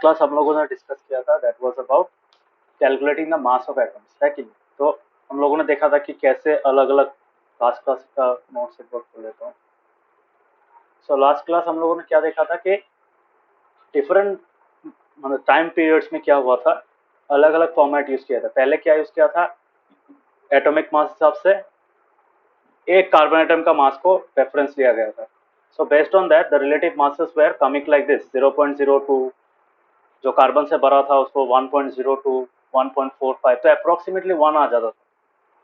Class हम लोगों ने डिस्कस किया था that was about calculating the mass of atoms, है कि नहीं? तो हम लोगों ने देखा था कि कैसे अलग अलग लास्ट क्लास का नोट्स एक बार खोल लेता हूँ। सो लास्ट क्लास हम लोगों ने क्या देखा था कि डिफरेंट मतलब टाइम पीरियड्स में क्या हुआ था, अलग अलग फॉर्मेट यूज किया था। पहले क्या यूज किया था, एटॉमिक मास हिसाब से एक कार्बन एटम का मास को रेफरेंस लिया गया था। So based on that the relative masses were coming like this 0.02, जो कार्बन से भरा था उसको 1.02, 1.45, तो अप्रोक्सीमेटली 1 आ जाता था,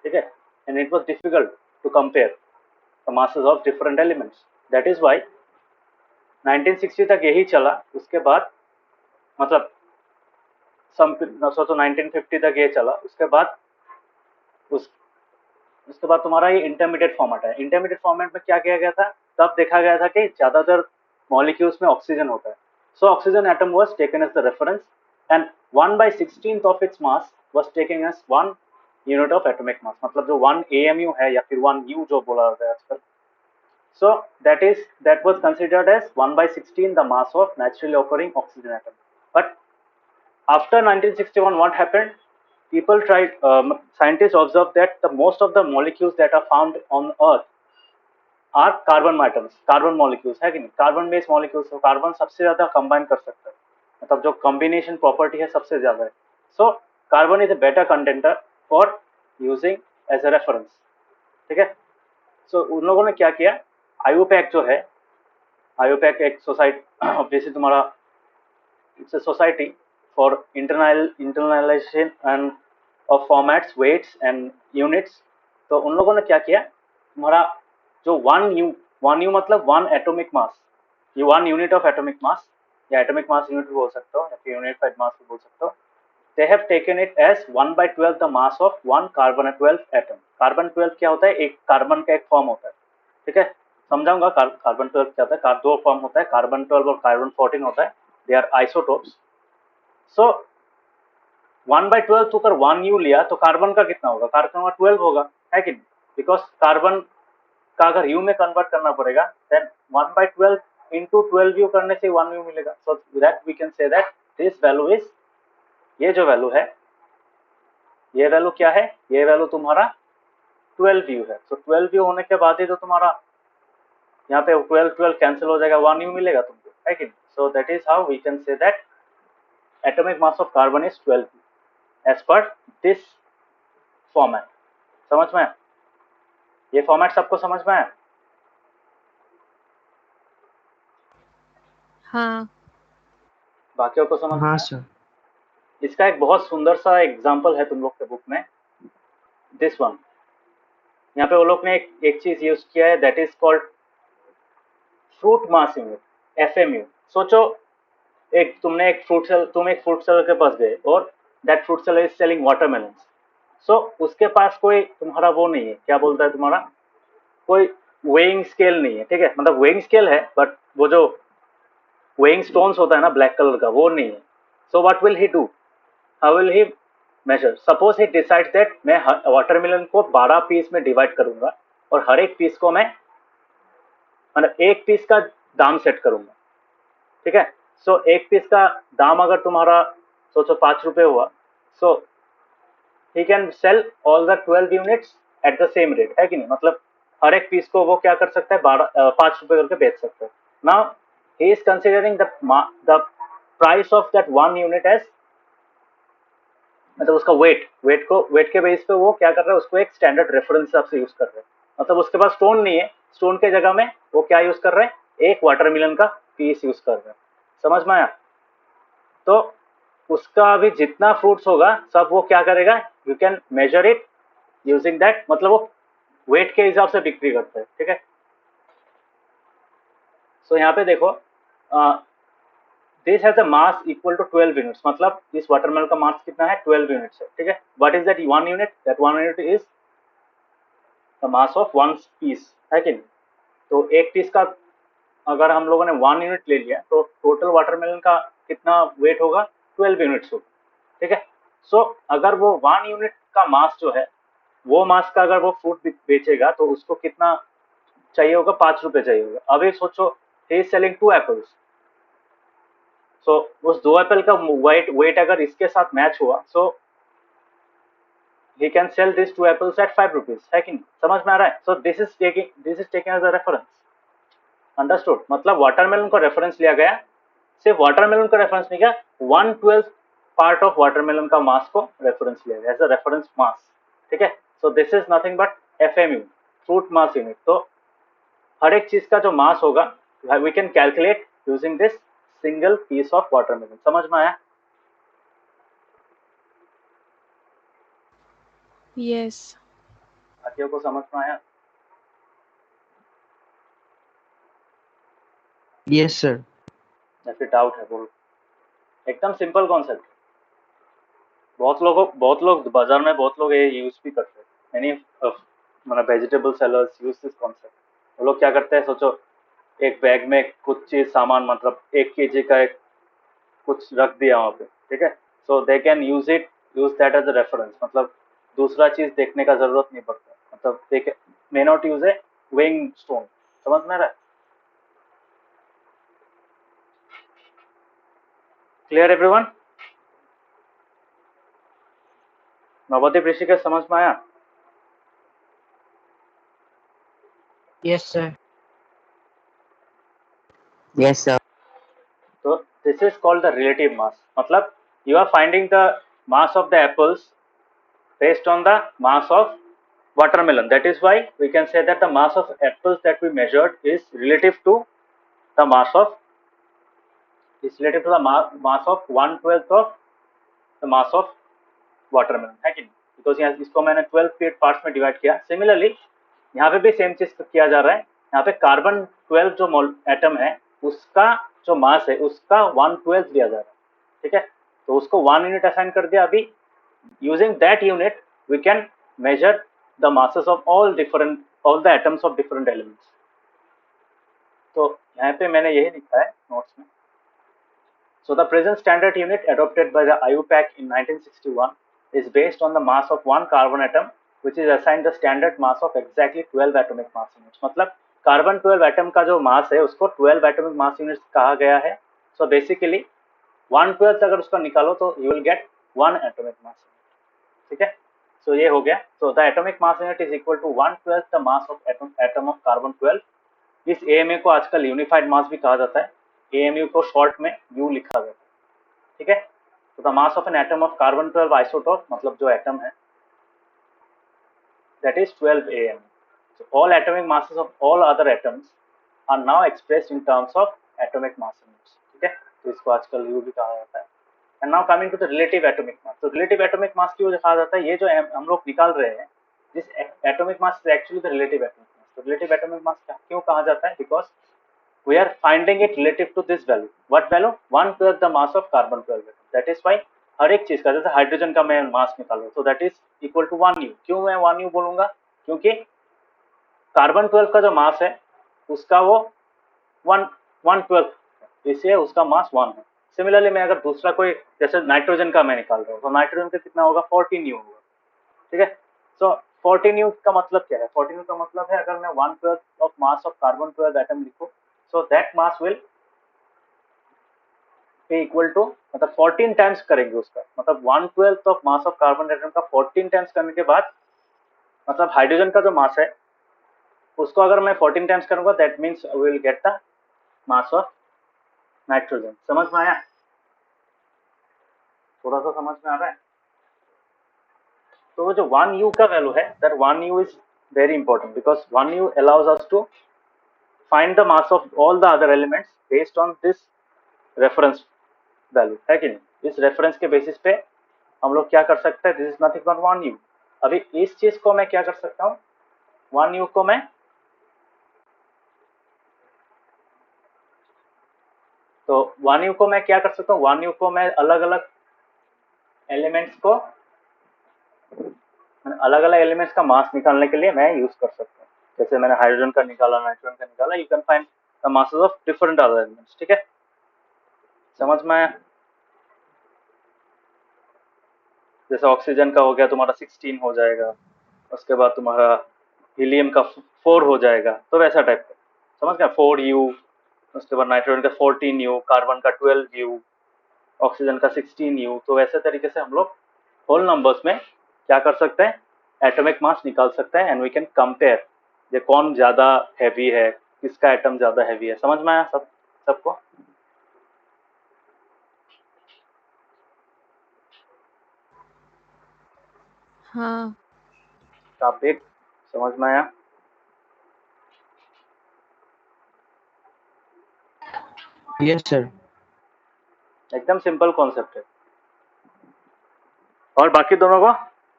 ठीक है। And it was difficult to compare the masses of different elements. That is why 1960 तक यही चला। उसके बाद मतलब सोचो 1950 तक ये चला। उसके बाद उसके बाद तुम्हारा ये इंटरमीडिएट फॉर्मेट है। इंटरमीडिएट फॉर्मेट में क्या किया गया था, तब देखा गया था कि ज्यादातर मॉलिक्यूल्स में ऑक्सीजन होता है। So oxygen atom was taken as the reference and 1/16 of its mass was taken as 1 unit of atomic mass, मतलब जो 1 AMU है या फिर 1 U जो बोला जाता है आजकल। So that was considered as 1/16 the mass of naturally occurring oxygen atom. But after 1961, what happened? People tried, scientists observed that the most of the molecules that are found on Earth are carbon atoms, carbon molecules, है कि नहीं? Carbon based molecules, तो carbon सबसे ज्यादा combine कर सकता है, मतलब जो कॉम्बिनेशन प्रॉपर्टी है सबसे ज्यादा है। So carbon is a better contender for using as a reference, ठीक है। सो उन लोगों ने क्या किया, आईयूपैक जो है, आईयूपैक एक सोसाइटी ऑब्वियसली तुम्हारा it's a society for internalization and of formats, weights and units. तो उन लोगों ने क्या किया, तुम्हारा जो 1 U मतलब 1 एटॉमिक मास, ये 1 यूनिट ऑफ एटॉमिक मास या एटॉमिक मास यूनिट भी बोल सकते हो या फिर यूनिफाइड मास भी बोल सकते हो। they have taken it as 1/12 the mass of 1 carbon 12 atom। Carbon 12 क्या होता है, एक कार्बन का एक फॉर्म होता है, ठीक है। समझाऊंगा कार्बन 12 क्या होता है। दो फॉर्म होता है, कार्बन 12 और कार्बन 14 होता है, दे आर आइसोटोप्स। सो 1/12 तो कर 1 U लिया तो कार्बन का कितना होगा, कार्बन का 12 होगा, है कि नहीं? बिकॉज कार्बन का अगर U में कन्वर्ट करना पड़ेगा देन 1/12 इंटू 12U करने से 1U मिलेगा। So that we can say that this value is, ये जो वैल्यू है, ये वैल्यू क्या है, ये वैल्यू तुम्हारा 12U है। तो 12U होने के बाद ही तो तुम्हारा यहाँ पे 12 कैंसिल हो जाएगा, 1U मिलेगा तुमको, है कि नहीं? So that is how we can say that atomic mass of carbon is 12 as पर दिस फॉर्मेट। समझ में आया? ये फॉर्मेट सबको समझ में आया? हाँ बाकियों को समझ में हाँ आया? सर। इसका एक बहुत सुंदर सा एग्जाम्पल है तुम लोग के बुक में, दिस वन। यहाँ पे वो लोग ने एक चीज यूज किया है that is called fruit mass unit, FMU। सोचो तुम एक फ्रूट सेलर के पास गए और that fruit seller is selling watermelon. So उसके पास कोई तुम्हारा वो नहीं है, क्या बोलता है तुम्हारा, कोई वेइंग स्केल नहीं है, ठीक है। मतलब वेइंग स्केल है बट वो जो वेइंग स्टोन्स होता है ना ब्लैक कलर का, वो नहीं है। So what will he do, how will he measure? Suppose he decides that मैं वाटरमेलन को 12 पीस में डिवाइड करूंगा और हर एक पीस को मैं मतलब एक पीस का दाम सेट करूंगा, ठीक है। सो एक पीस का दाम अगर तुम्हारा सोचो 5 रुपए हुआ, so he can sell all the 12 units at the same rate, है कि नहीं? मतलब हर एक पीस को वो क्या कर सकता है, 5 रुपए करके बेच सकता है। Now he is considering the price of that 1 unit as, मतलब उसका वेट के बेस पे वो क्या कर रहा है, उसको एक स्टैंडर्ड रेफरेंस हिसाब से यूज कर रहे हैं। मतलब उसके पास स्टोन नहीं है, स्टोन के जगह में वो क्या यूज कर रहे हैं, एक वाटरमेलन का पीस यूज कर रहे हैं। समझ में आया? तो उसका अभी जितना फ्रूट्स होगा सब वो क्या करेगा, you can measure it using that, मतलब वो वेट के हिसाब से बिक्री करता है, ठीक है। सो यहाँ पे देखो, this has a mass equal to 12 units, मतलब इस वाटरमेलन का मास कितना है, 12 यूनिट्स है, ठीक है। What is that 1 unit, that 1 unit is the mass of 1 piece, है कि नहीं? तो एक पीस का अगर हम लोगों ने 1 यूनिट ले लिया तो टोटल वाटरमेलन का कितना वेट होगा, 12 यूनिट्स होगा, ठीक है। सो अगर वो 1 यूनिट का मास जो है, वो मास का अगर वो फ्रूट बेचेगा तो उसको कितना चाहिए होगा, 5 रुपए चाहिए होगा। अभी सोचो ही इज सेलिंग 2 एप्पल्स, सो उस 2 एप्पल का वेट अगर इसके साथ मैच हुआ, सो he can sell these 2 apples at 5 rupees, है कि नहीं? समझ में आ रहा है? So this is taken as a reference. Understood? मतलब वाटरमेलन को रेफरेंस लिया गया, सिर्फ वाटरमेलन को रेफरेंस नहीं किया, 1/12 पार्ट ऑफ वाटरमेलन का मास को रेफरेंस लिया गया एज अ रेफरेंस मास, ठीक है? So this is nothing but FMU, fruit mass unit. तो हर एक चीज का जो मास होगा we can calculate using this single piece of watermelon. समझ में आया? Yes. साथियों को समझ में आया? Yes, sir. या फिर डाउट है? बोलो। एकदम सिंपल कॉन्सेप्ट। बहुत लोग बाजार में बहुत लोग ये यूज भी करते हैं। मैनी मतलब vegetable sellers use this concept. वो लोग क्या करते हैं, सोचो एक बैग में कुछ चीज सामान, मतलब 1 kg का एक कुछ रख दिया वहाँ पे, ठीक है? So they can use that as a reference, मतलब दूसरा चीज देखने का जरूरत नहीं पड़ता, मतलब they may not use a weighing stone. समझ में आ रहा है? Clear everyone? नवदीप ऋषिकेश समझ में आया? Yes, sir. Yes, sir. So this is called the relative mass. मतलब you are finding the mass of the apples based on the mass of watermelon. That is why we can say that the mass of apples that we measured is relative to the mass of 1/12 of the mass of watermelon, है कि नहीं? Because यहाँ इसको मैंने 12 parts में divide किया। Similarly यहाँ पे भी सेम चीज किया जा रहा है। यहाँ पे कार्बन 12 जो एटम है उसका जो मास है उसका 1/12 दिया जा रहा है, ठीक है? तो उसको 1 यूनिट असाइन कर दिया। अभी using that unit we can measure the masses of all the atoms of different elements. तो यहाँ पे मैंने यही लिखा है नोट्स में। So the present standard unit adopted by the IUPAC in 1961 is based on the mass of one carbon atom, which is assigned the standard mass of exactly 12 atomic mass units. मतलब carbon 12 atom का जो मास है उसको 12 atomic mass units कहा गया है। So basically 1/12 अगर उसका निकालो तो you will get 1 atomic mass unit, ठीक है? सो ये हो गया। So the atomic mass unit is equal to 1/12 the mass of atom of carbon 12। इस AMA को आजकल यूनिफाइड मास भी कहा जाता है। AMU को शॉर्ट में U लिखा जाता है, ठीक है? तो the mass of an atom of carbon 12 isotope, मतलब जो एटम है, that is 12 AMU. So all atomic masses of all other atoms are now expressed in terms of atomic mass units, ठीक है? तो इसको आजकल U भी कहा जाता है। And now coming to the relative atomic mass. तो रिलेटिव एटॉमिक मास क्यों कहा जाता है? ये जो हम लोग निकाल रहे हैं this atomic mass is actually the relative atomic mass. तो रिलेटिव एटॉमिक मास क्यों कहा जाता है? Because we are finding it relative to this value. What value? 1/12 the mass of carbon 12 atom. That is why हर एक चीज का, जैसे हाइड्रोजन का मैं मास निकालूं तो that is equal to 1U। क्यों मैं 1U बोलूंगा? क्योंकि कार्बन 12 का जो मास है उसका वो 1/12, इसलिए उसका मास 1 है। सिमिलरली मैं अगर दूसरा कोई, जैसे नाइट्रोजन का मैं निकाल रहा हूँ तो नाइट्रोजन का कितना होगा? 14U होगा, ठीक है? सो 14U का मतलब क्या है? 14U का मतलब है अगर मैं 1/12 of mass of carbon 12 atom लिखूं, so that mass will be equal to, मतलब 14 टाइम्स करेंगे उसका, मतलब 1/12 of mass of carbon atom का 14 टाइम्स करने के बाद, मतलब हाइड्रोजन का जो मास है उसको अगर मैं 14 टाइम्स करूंगा that means we will get the mass of nitrogen. समझ में आया? थोड़ा सा समझ में आ रहा है? तो वो जो 1U का वैल्यू है, that 1U is very important because 1U allows us to find the mass of all the other elements based on this reference value, है कि नहीं? इस रेफरेंस के बेसिस पे हम लोग क्या कर सकते हैं? This is nothing but 1U। अभी इस चीज को मैं क्या कर सकता हूँ? 1U को मैं, तो 1U को मैं क्या कर सकता हूँ? 1U को मैं अलग अलग एलिमेंट्स को, अलग अलग एलिमेंट्स का मास निकालने के लिए मैं यूज कर सकता हूँ। जैसे मैंने हाइड्रोजन का निकाला, नाइट्रोजन का निकाला, you can find the masses of different other elements, ठीक है? समझ में आया? जैसे ऑक्सीजन का हो गया तुम्हारा 16 हो जाएगा, उसके बाद तुम्हारा हीलियम का 4 हो जाएगा, तो वैसा टाइप का, समझ गया? 4U, उसके बाद नाइट्रोजन का 14U, कार्बन का 12U, ऑक्सीजन का 16U। तो वैसे तरीके से हम लोग होल नंबर्स में क्या कर सकते हैं, एटॉमिक मास निकाल सकते हैं, एंड वी कैन कंपेयर ये कौन ज्यादा हैवी है, किसका एटम ज्यादा हैवी है। समझ में आया सबको? हाँ। टॉपिक समझ में आया? Yes, sir. एकदम सिंपल कॉन्सेप्ट है। और बाकी दोनों को,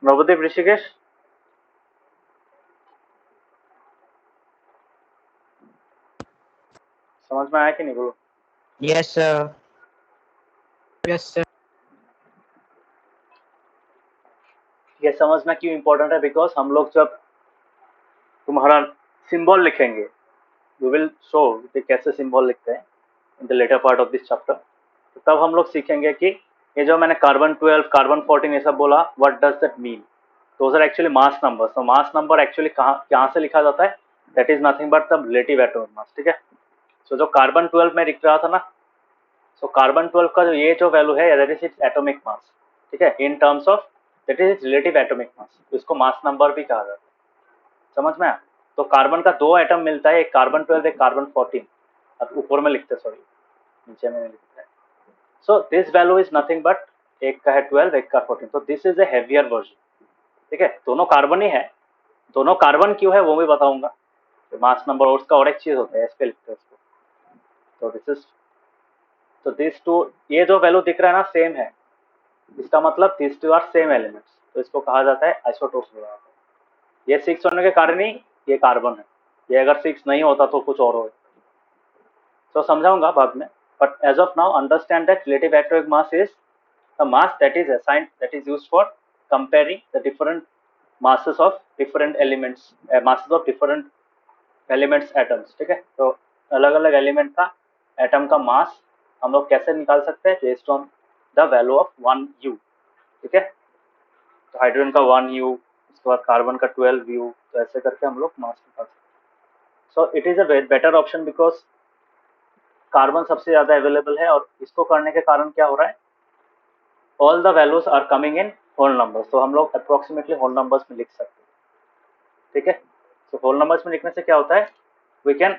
नवदीप, ऋषिकेश, समझ में आया कि नहीं बोलो? Yes, sir. Yes sir. ये समझना क्यों इम्पोर्टेंट है, बिकॉज हम लोग जब तुम्हारा सिंबल लिखेंगे, वी विल शो कि कैसे सिंबल लिखते हैं in the latter part of this chapter. तो तब हम लोग सीखेंगे कि ये जो मैंने कार्बन 12, कार्बन 14 ये सब बोला, what does that mean. Those are actually mass number. तो मास नंबर एक्चुअली कहाँ से लिखा जाता है, that is nothing but the relative atomic mass. ठीक है, सो जो कार्बन 12 में लिख रहा था ना, सो कार्बन 12 का जो ये जो वैल्यू है, that is its atomic mass. ठीक है, in terms of that is it's relative atomic मास, इसको मास नंबर भी कहा जाता है। समझ में आया? तो कार्बन का दो एटम मिलता है, एक कार्बन 12, एक कार्बन 14। अब ऊपर में लिखते हैं, सॉरी नीचे में लिखते हैं। So this value is nothing but, एक का है 12, एक का 14, तो this is a heavier version. ठीक है, दोनों कार्बन ही है, दोनों कार्बन क्यों है वो भी बताऊंगा। तो मास नंबर और उसका और एक चीज होता है, इस पे लिखते हैं इसको। तो दिस इज, तो दिस टू, ये जो वैल्यू दिख रहा है ना सेम है, इसका मतलब this two are same elements, तो इसको कहा जाता है आइसोटोप्स बोला जाता है। ये 6 होने के कारण ही ये कार्बन है, ये अगर 6 नहीं होता तो कुछ और हो। तो समझाऊंगा बाद में, but as of now understand that relative atomic mass is the mass that is assigned, that is used for comparing the different masses of different elements, masses of different elements atoms। ठीक है, तो अलग अलग element का atom का मास हम लोग कैसे निकाल सकते हैं, based on the value of 1U। ठीक है, तो हाइड्रोजन का 1U, उसके बाद कार्बन का 12U, तो ऐसे करके हम लोग मास निकाल सकते हैं। सो it is a better option because carbon सबसे ज्यादा अवेलेबल है, और इसको करने के कारण क्या हो रहा है, all the values are coming in whole numbers, तो हम लोग अप्रोक्सीमेटली होल नंबर्स में लिख सकते हैं। ठीक है, तो होल नंबर्स में लिखने से क्या होता है, we can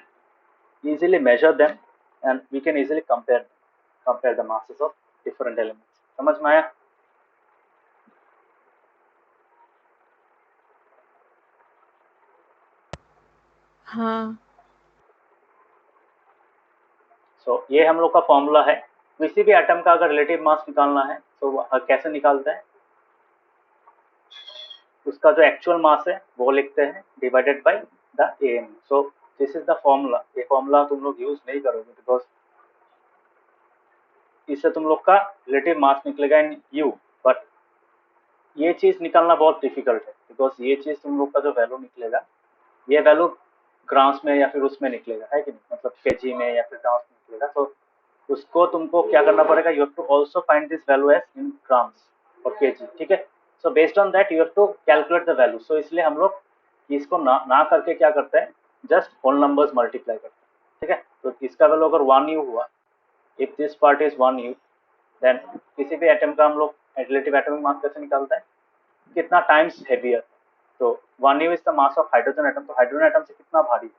easily measure them and we can easily compare the masses of different elements। समझ में आया? हाँ। सो ये हम लोग का फॉर्मूला है। किसी भी एटम का अगर रिलेटिव मास निकालना है तो कैसे निकालते हैं, उसका जो एक्चुअल मास है वो लिखते हैं divided by the M. So this is the formula. ये फॉर्मूला तुम लोग यूज नहीं करोगे बिकॉज इससे तुम लोग का रिलेटिव मास निकलेगा इन यू, बट ये चीज निकालना बहुत डिफिकल्ट है, बिकॉज ये चीज तुम लोग का जो वैल्यू निकलेगा, ये वैल्यू ग्राम्स में या फिर उसमें निकलेगा, है कि नहीं, मतलब केजी में या फिर ग्राम्स में निकलेगा। तो उसको तुमको क्या करना पड़ेगा, you have to also find this value as in grams और केजी। ठीक है, so based on that you have to calculate the value. So इसलिए हम लोग इसको ना करके क्या करते हैं, जस्ट होल नंबर्स मल्टीप्लाई करते हैं। ठीक है, तो इसका वैल्यू अगर 1U हुआ, if this part is 1U, then किसी भी एटम का हम लोग रिलेटिव एटॉमिक मास कैसे निकालते हैं, कितना टाइम्स हेवियर। तो 1U is the mass of hydrogen atom, तो हाइड्रोजन एटम से कितना भारी।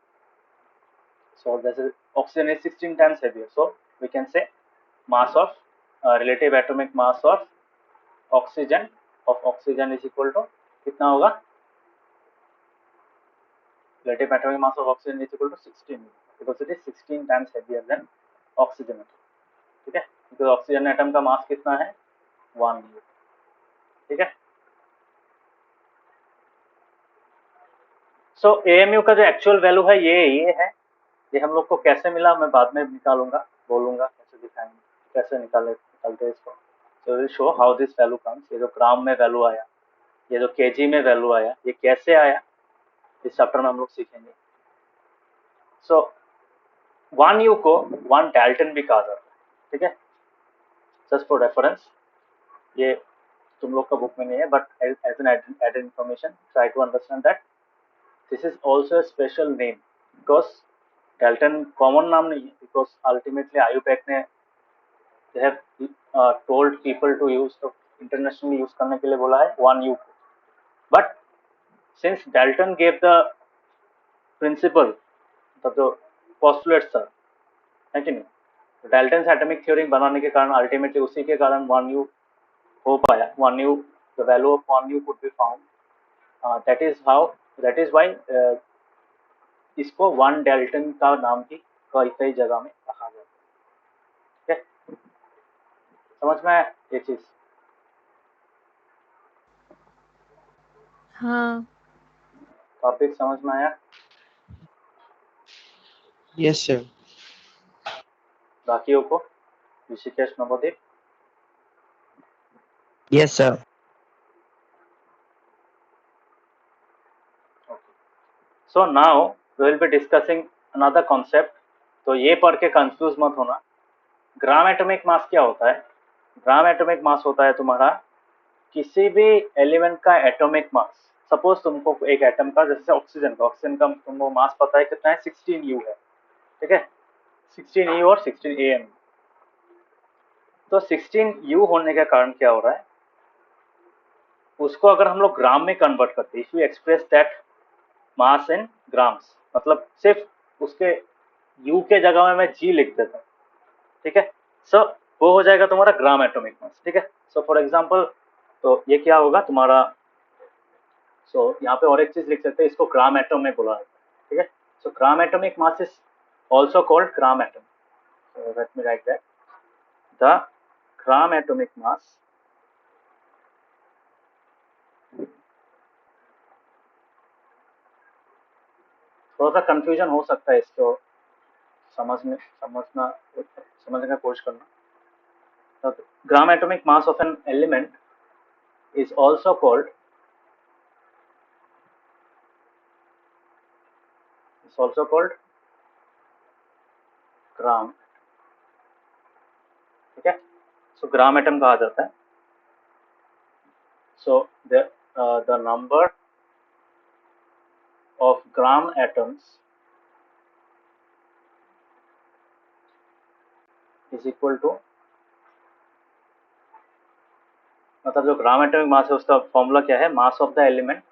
So this is, oxygen is 16 times heavier. So we can say mass of relative atomic mass of oxygen is equal to कितना होगा, relative atomic mass of oxygen is equal to 16 because it is 16 times heavier than oxygen atom। ठीक है, because oxygen atom का मास कितना है, 1U। ठीक है, सो AMU का जो एक्चुअल वैल्यू है ये है। ये हम लोग को कैसे मिला मैं बाद में निकालूंगा, बोलूंगा कैसे दिखाएंगे, कैसे निकालते हैं इसको। तो will show how this value comes. ये जो ग्राम में वैल्यू आया, ये जो केजी में वैल्यू आया, ये कैसे आया, इस चैप्टर में हम लोग सीखेंगे। सो 1U को 1 डाल्टन भी कहा जाता है। ठीक है, जस्ट फॉर रेफरेंस, ये तुम लोग का बुक में नहीं है, but as an added information try to understand that this is also a special name, because Dalton common नाम नहीं है, बिकॉज अल्टीमेटली आयुपैक ने they have told people to use, तो इंटरनेशनली यूज करने के लिए बोला है 1U को. But since Dalton gave the principle, मतलब जो पोस्टुलेट्स था, है कि नहीं, डाल्टन एटॉमिक थ्योरी बनाने के कारण अल्टीमेटली उसी के कारण 1U हो पाया. 1U, the value of 1U could be found. That is why इसको 1 डाल्टन का नाम भी कई जगह में कहा जाता है. ठीक है, समझ में आया ये चीज? हाँ. टॉपिक समझ में आया? Yes, sir. बाकियों को, Rishikesh, नवोदीप? Yes, sir. So now we will be discussing another concept. तो ये पढ़ के कंफ्यूज मत होना. ग्राम एटॉमिक मास क्या होता है? ग्राम एटॉमिक मास होता है तुम्हारा किसी भी एलिमेंट का एटॉमिक मास. सपोज तुमको एक एटम का, जैसे ऑक्सीजन का तुमको मास पता है कितना है, 16U है. ठीक है, 16U और 16 AM. तो 16U होने के कारण क्या हो रहा है, उसको अगर हम लोग ग्राम में कन्वर्ट करते हैं, if you express that mass in grams, मतलब सिर्फ उसके U के जगह में मैं G लिख देता हूँ. ठीक है, सो वो हो जाएगा तुम्हारा ग्राम एटॉमिक मास. ठीक है, सो फॉर एग्जांपल, तो ये क्या होगा तुम्हारा, सो यहाँ पे और एक चीज लिख सकते हैं, इसको ग्राम एटम में बोला जाता है. ठीक है, सो gram atomic mass is also called gram atom. So let me write that, the gram atomic mass थोड़ा सा कंफ्यूजन हो सकता है, इसको समझने का कोशिश करना. Gram atomic mass of an element is also called gram. ठीक है, सो ग्राम एटम कहा जाता है. So the number of gram atoms is equal to, मतलब जो ग्राम एटॉमिक मास है उसका फॉर्मूला क्या है, मास of the element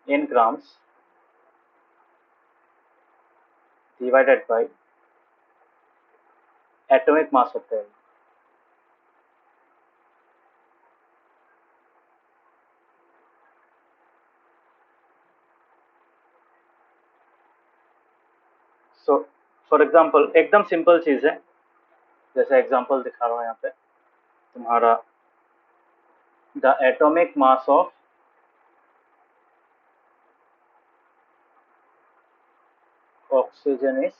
in grams divided by atomic mass of the element. So for example, एकदम सिंपल चीज है, जैसे एग्जांपल दिखा रहा हूँ यहाँ पे तुम्हारा, the atomic mass of oxygen is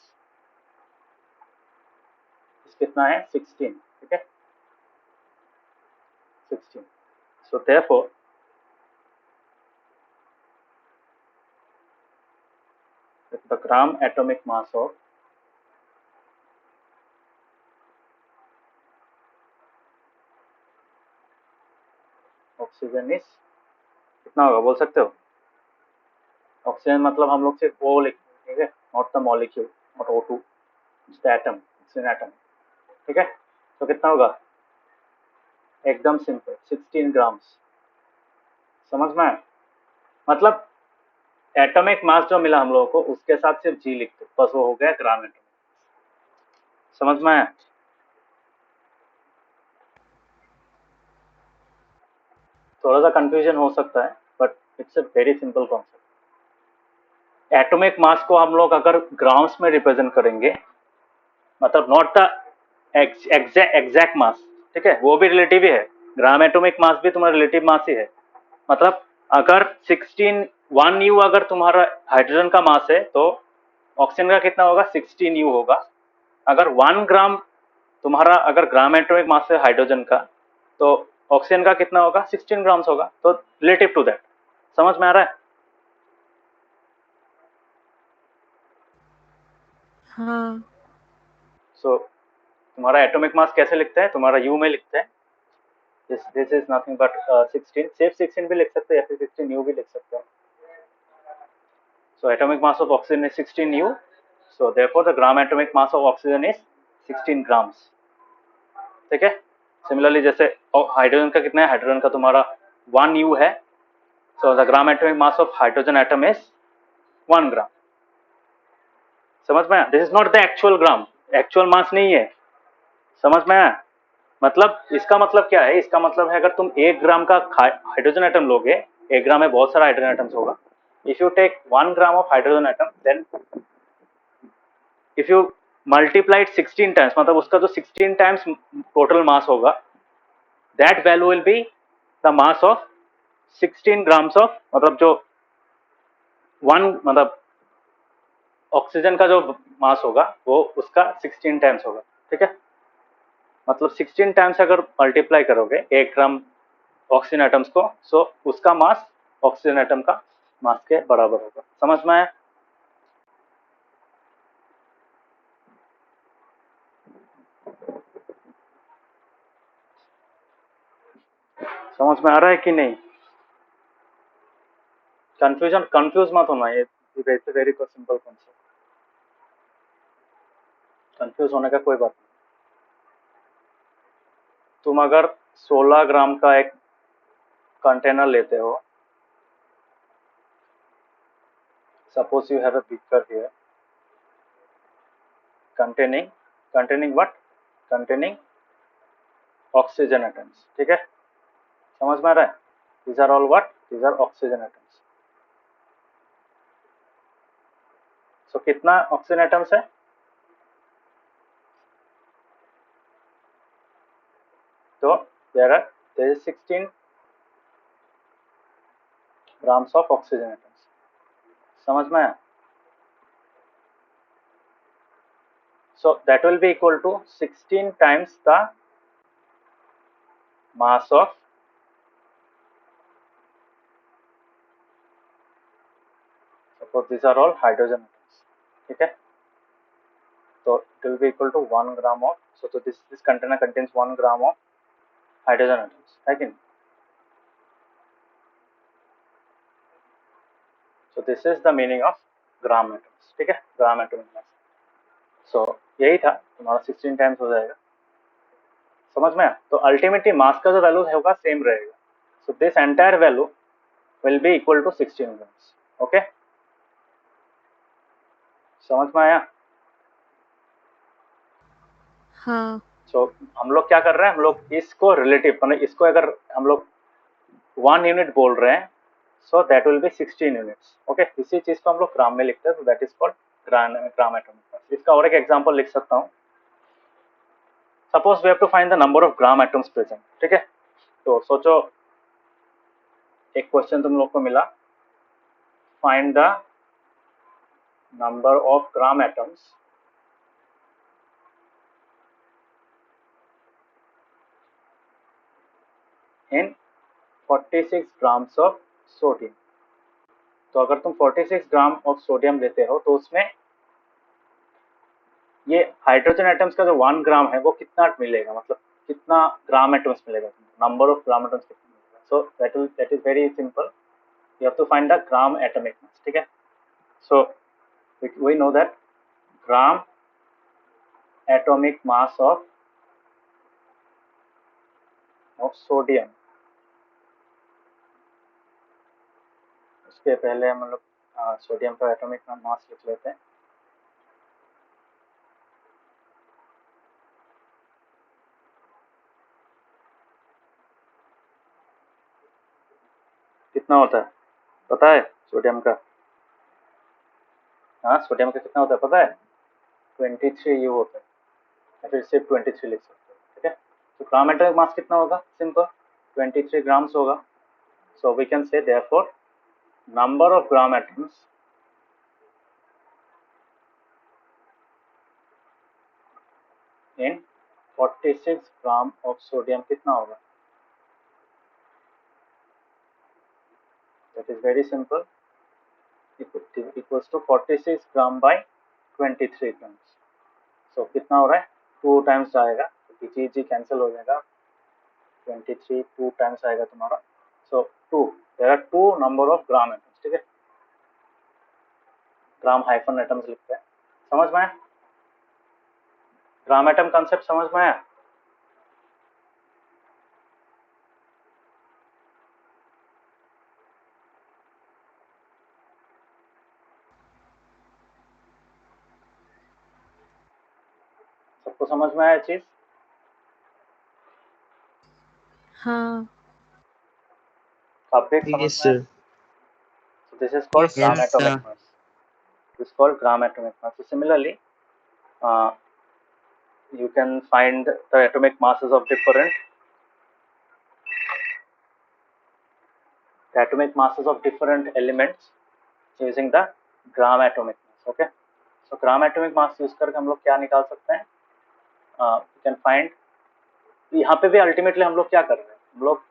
कितना है, 16. ठीक है, 16. So therefore the gram atomic mass of oxygen is कितना होगा, बोल सकते हो? ऑक्सीजन मतलब हम लोग सिर्फ ओ लिखते हैं. ठीक है, not the molecule, not O2, it's the atom, oxygen atom. ठीक है, तो कितना होगा, एकदम सिंपल 16 ग्राम्स. समझ में आया? मतलब एटॉमिक मास जो मिला हम लोगों को उसके साथ सिर्फ G लिखते, बस वो हो गया ग्राम एटम. समझ में आया? थोड़ा सा कंफ्यूजन हो सकता है, but it's a very simple concept. Atomic mass को हम लोग अगर ग्राम्स में रिप्रेजेंट करेंगे, मतलब नॉट द एग्जैक्ट मास. ठीक है, वो भी रिलेटिव ही है. ग्राम एटॉमिक मास भी तुम्हारा रिलेटिव मास ही है. मतलब अगर 1U अगर तुम्हारा हाइड्रोजन का मास है तो ऑक्सीजन का कितना होगा, 16U होगा. अगर 1 ग्राम तुम्हारा अगर ग्राम एटॉमिक मास है हाइड्रोजन का, तो ऑक्सीजन का कितना होगा, 16 ग्राम्स होगा. तो रिलेटिव टू दैट. समझ में आ रहा है? हाँ. सो तुम्हारा एटॉमिक मास कैसे लिखते हैं, तुम्हारा U में लिखते हैं. This is nothing but 16. सिर्फ 16 भी लिख सकते हैं या फिर 16U भी लिख सकते हैं. So atomic mass of oxygen is 16U. So therefore the gram atomic mass of oxygen is 16 grams, ठीक है। सिमिलरली जैसे हाइड्रोजन का कितना है, हाइड्रोजन का तुम्हारा 1 U है, so the gram atomic mass of hydrogen atom is 1 ग्राम। समझ में आया? This is not the actual gram, actual mass नहीं है। समझ में आया? मतलब इसका मतलब क्या है, इसका मतलब है अगर तुम 1 ग्राम का हाइड्रोजन एटम लोगे, 1 ग्राम में बहुत सारा हाइड्रोजन एटम्स होगा, if you take 1 gram of hydrogen atom, then if you multiplied 16 times, मतलब उसका जो 16 टाइम्स टोटल मास होगा, that value will be the mass of 16 grams of, मतलब जो 1 मतलब ऑक्सीजन का जो मास होगा वो उसका 16 टाइम्स होगा, ठीक है। मतलब 16 टाइम्स अगर मल्टीप्लाई करोगे 1 ग्राम ऑक्सीजन एटम्स को, सो उसका मास ऑक्सीजन एटम का मास के बराबर होगा। समझ में आया? समझ में आ रहा है कि नहीं? कंफ्यूज मत होना, ये वेरी सिंपल कॉन्सेप्ट, कंफ्यूज होने का कोई बात नहीं। तुम अगर 16 ग्राम का एक कंटेनर लेते हो, suppose you have a beaker here containing what? Containing oxygen atoms, ठीक है। समझ में आ रहा है? These are all what? These are oxygen atoms. So कितना ऑक्सीजन एटम्स है? तो there is 16 grams of oxygen atoms. समझ में आया? So that will be equal to 16 times the mass of suppose these are all hydrogen atoms, ठीक है। So it will be equal to 1 gram of, so this container contains 1 gram of hydrogen atoms, है कि नहीं? So this is the meaning of gram atoms, ठीक है, ग्राम atomic मास। सो यही था, तुम्हारा 16 टाइम्स हो जाएगा। समझ में आया? तो अल्टीमेटली मास का जो वैल्यू होगा सेम रहेगा। So this entire value will be equal to 16 grams, okay. समझ में आया? हाँ। सो हम लोग क्या कर रहे हैं, हम लोग इसको रिलेटिव, मतलब इसको अगर हम लोग 1 यूनिट बोल रहे हैं, so that will be 16 units, okay. इसी चीज को हम लोग ग्राम में लिखते हैं, तो that is called gram atomic mass. इसका और एक एग्जांपल लिख सकता हूँ। Suppose we have to find the number of gram atoms present, ठीक है। तो सोचो एक क्वेश्चन तुम लोग को मिला, find the number of gram atoms in 46 grams of sodium. तो अगर तुम 46 ग्राम ऑफ सोडियम लेते हो, तो उसमें ये हाइड्रोजन एटम्स का जो 1 ग्राम है वो कितना मिलेगा, मतलब कितना ग्राम एटम्स मिलेगा, नंबर ऑफ ग्राम एटम्स कितना मिलेगा। So that is very simple, you have to find the gram atomic mass, ठीक है। So we know that gram atomic mass of sodium, उसके पहले हम लोग सोडियम का एटॉमिक मास लिख लेते हैं। कितना होता है पता है सोडियम का? हाँ, सोडियम का कितना होता है पता है? 23 U होता है, या फिर सिर्फ 23 लिख सकते हो, ठीक है। तो ग्राम एटॉमिक मास कितना होगा? सिंपल, 23 ग्राम्स होगा। So we can say therefore number of gram atoms in 46 gram of sodium कितना होगा? That is very simple, equals to 46 gram by 23 grams. So कितना हो रहा है? 2 टाइम्स आएगा, जी कैंसिल हो जाएगा, 23 2 टाइम्स आएगा तुम्हारा। So 2, there are 2 number of gram atoms, ठीक है। ग्राम हाइफन एटम्स लिखते हैं। समझ में आया? ग्राम एटम कॉन्सेप्ट समझ में आया? सबको समझ में आया चीज? हाँ आप भी समझ Yes, में आया? sir. So this is called Yes, gram Yes, atomic sir. mass. This is called gram atomic mass. So similarly, you can find the atomic masses of different elements using the gram atomic mass. Okay, so gram atomic mass use करके हम लोग क्या निकाल सकते हैं? You can find, यहाँ पे भी अल्टीमेटली हम लोग क्या कर रहे हैं, हम लोग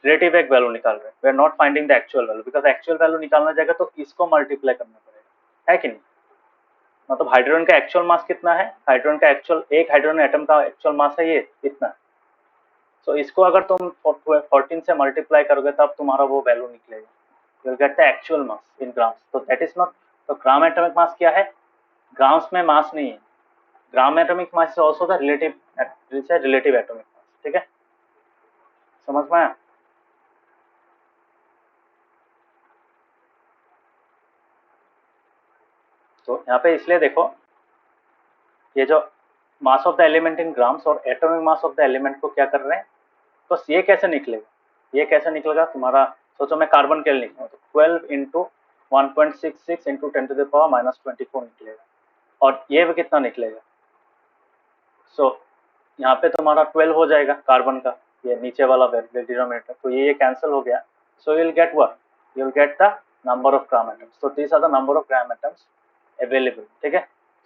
रिलेटिव एक वैल्यू निकाल रहे हैं. We are not finding the actual value, because actual value निकालना जाएगा तो इसको मल्टीप्लाई करना पड़ेगा, है कि नहीं? मतलब हाइड्रोजन का एक्चुअल मास कितना है? हाइड्रोजन का एक्चुअल, एक हाइड्रोजन एटम का एक्चुअल मास है ये इतना. सो इसको अगर तुम 14 से मल्टीप्लाई करोगे तब तुम्हारा वो वैल्यू निकलेगा. You will get the actual mass in grams. तो दैट इज नॉट, तो ग्राम एटॉमिक मास क्या है? ग्राम्स में मास नहीं है. ग्राम atomic mass is also the relative atomic mass. ठीक है, समझ में आया? तो यहाँ पे इसलिए देखो, ये जो mass of the element in grams और atomic mass of the element को क्या कर रहे हैं, तो ये कैसे निकलेगा? ये कैसे निकलेगा तुम्हारा? सोचो मैं कार्बन के लिए लिख रहा हूँ, तो 12 इंटू 1.66 इंटू 10⁻⁻24 निकलेगा. और ये भी कितना निकलेगा? सो यहाँ पे तुम्हारा 12 हो जाएगा कार्बन का, ये नीचे वाला डिनोमिनेटर, तो ये कैंसिल हो गया. So you will get what? You will get the number of gram atoms. तो this are the number of gram atoms available. ठीक है,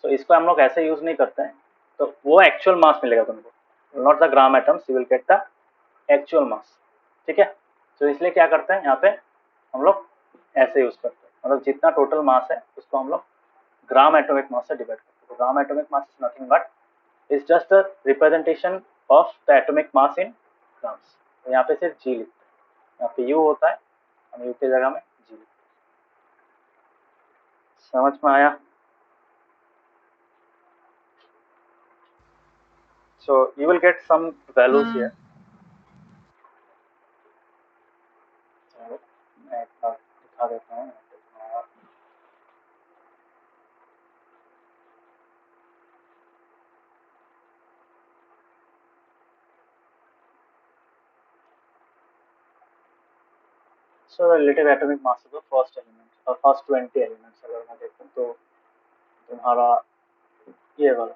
सो इसको हम लोग ऐसे यूज नहीं करते हैं, तो वो एक्चुअल मास मिलेगा तुमको, not the gram atoms, you will get the actual mass. ठीक है, तो इसलिए क्या करते हैं यहाँ पे हम लोग ऐसे यूज करते हैं, मतलब जितना टोटल मास है उसको हम लोग ग्राम एटॉमिक मास से डिवाइड करते हैं. तो ग्राम atomic mass is nothing but is just the representation of the atomic mass in grams. तो यहाँ पे सिर्फ जी लिखते हैं, यहाँ पे यू होता है, हम यू की जगह में जी लिखते हैं. समझ में आया? So you will get some values here. मैं एक बार दिखा देता हूँ. So the relative atomic mass of the first element और first 20 elements अगर मैं देखूँ तो तुम्हारा ये वाला,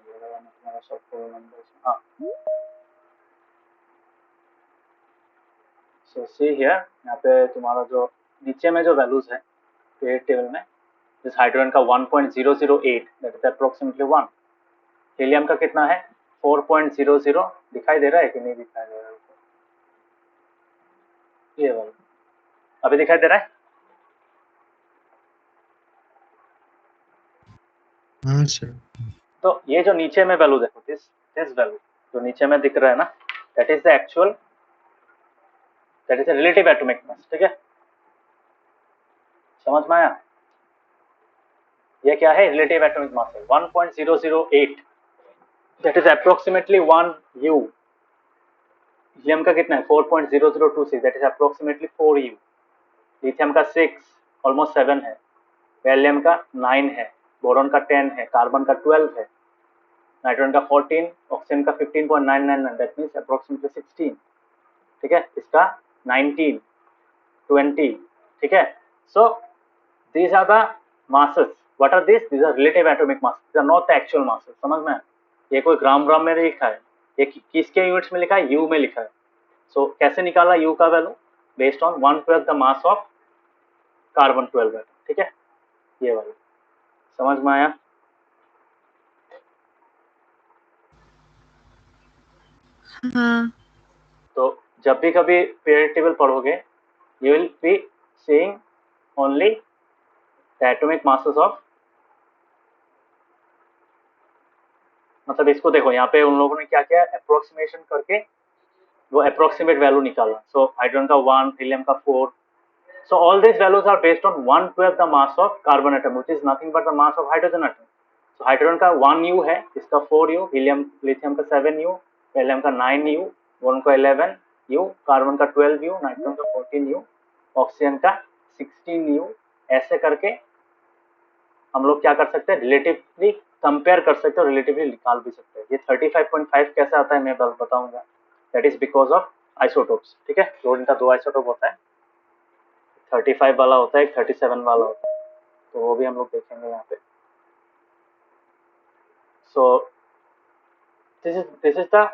ये वाला तुम्हारा सबको नंबर, हाँ. So see here, यहाँ पे तुम्हारा जो नीचे में जो वैल्यूज है पीरियड टेबल में, इस हाइड्रोजन का 1.008, दैट इज अप्रोक्सीमेटली 1. हीलियम का कितना है? 4.00. दिखाई दे रहा है कि नहीं दिखाई दे रहा है? ये वाला अभी दिखाई दे रहा है? हाँ सर. तो ये जो नीचे में वैल्यू देखो, दिस वैल्यू जो नीचे में दिख रहा है ना, that is the actual, that is relative atomic mass. ठीक है, समझ में आया? ये क्या है? रिलेटिव एटॉमिक मास है 1.008, that is approximately 1 U. Helium का कितना है? 4.0026, that is approximately 4 U. Lithium का 6, ऑलमोस्ट 7 है. गैलियम का 9 है, बोरॉन का 10 है, कार्बन का 12 है, नाइट्रोजन का 14, ऑक्सीजन का 15.999, दैट मीन्स अप्रोक्सीमेटली 16. ठीक है, इसका 19, 20. ठीक है, सो these are the masses. What are these? These are relative atomic masses. These are not the actual masses. समझ में? ये कोई ग्राम में नहीं लिखा है, ये किसके यूनिट्स में लिखा है? यू में लिखा है. सो कैसे निकाला यू का value? Based on 1/12 the mass of carbon 12 है. ठीक है, ये वाला समझ में आया? हाँ तो जब भी कभी पीरियड टेबल पढ़ोगे, you will be seeing only the atomic masses of, मतलब इसको देखो, यहाँ पे उन लोगों ने क्या किया, अप्रोक्सीमेशन करके वो अप्रोक्सीमेट वैल्यू निकाला. सो हाइड्रोजन का 1, हीलियम का 4, So all these values are based on 1/12 the mass of carbon atom, which is nothing but the mass of hydrogen atom. So hydrogen का 1U है, इसका 4U, हीलियम लिथियम का 7U, helium का 9U, boron का 11U, carbon का 12U, nitrogen का 14U, oxygen का 16U. ऐसे करके हम लोग क्या कर सकते हैं, रिलेटिवली कंपेयर कर सकते हैं और रिलेटिवली निकाल भी सकते हैं. ये 35.5 कैसे आता है मैं बताऊंगा. That is because of isotopes. ठीक है, क्लोरीन का 2 आइसोटोप होता है, 35 वाला होता है, 37 वाला होता है, तो वो भी हम लोग देखेंगे यहाँ पे. सो this is the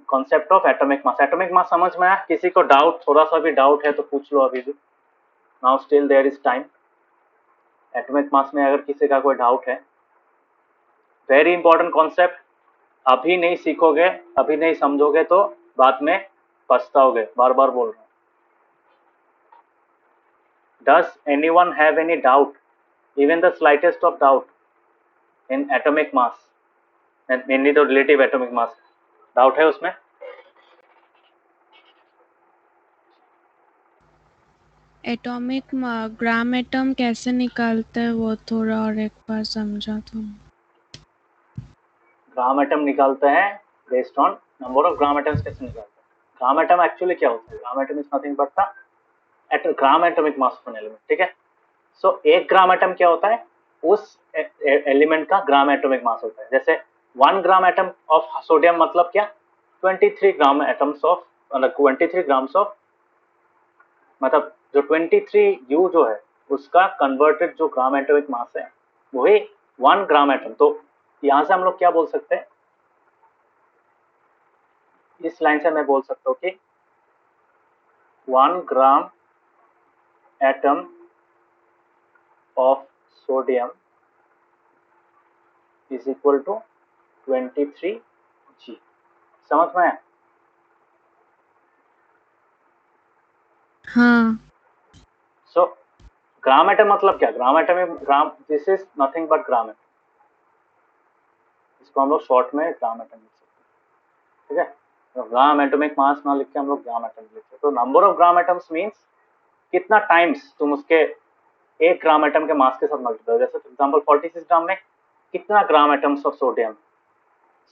concept of atomic mass. Atomic mass समझ में आया? किसी को डाउट, थोड़ा सा भी डाउट है तो पूछ लो अभी भी. Now still there is time. Atomic mass में अगर किसी का कोई डाउट है, वेरी इंपॉर्टेंट कॉन्सेप्ट. अभी नहीं सीखोगे, अभी नहीं समझोगे तो बाद में पछताओगे. बार बार बोल रहा हूँ. Does anyone have any doubt, even the slightest of doubt, in atomic mass, and mainly the relative atomic mass? Doubt है उसमें? एटॉमिक ग्राम एटम कैसे निकालते हैं वो थोड़ा और एक बार समझा तो. ग्राम एटम निकालते हैं based on number of gram atoms. कैसे निकालते हैं? ग्राम एटम एक्चुअली क्या होता है? Gram atom is nothing but the gram atomic mass of an element. ठीक है, सो एक ग्राम एटम क्या होता है? उस एलिमेंट का ग्राम एटॉमिक मास होता है. जैसे 1 ग्राम एटम ऑफ सोडियम मतलब क्या? 23 ग्राम एटम्स ऑफ, मतलब 23 ग्राम्स ऑफ, मतलब जो 23U जो है उसका कन्वर्टेड जो ग्राम एटॉमिक मास है वही 1 ग्राम एटम. तो यहां से हम लोग क्या बोल सकते हैं? इस लाइन से मैं बोल सकता हूँ कि 1 gram atom of sodium is equal to 23G. समझ में आया? हाँ. सो ग्राम एटम मतलब क्या? ग्राम एटम में gram, this is nothing but gram atom. इसको हम लोग शॉर्ट में ग्राम एटम लिख सकते हैं. ठीक है, तो ग्राम एटॉमिक मास ना लिख के हम लोग ग्राम एटम लिख सकते हैं. तो number of gram atoms means कितना टाइम्स तुम उसके एक ग्राम एटम के मास के साथ मल्टीप्लाई. जैसे फॉर एग्जांपल 46 ग्राम में कितना gram atoms of sodium?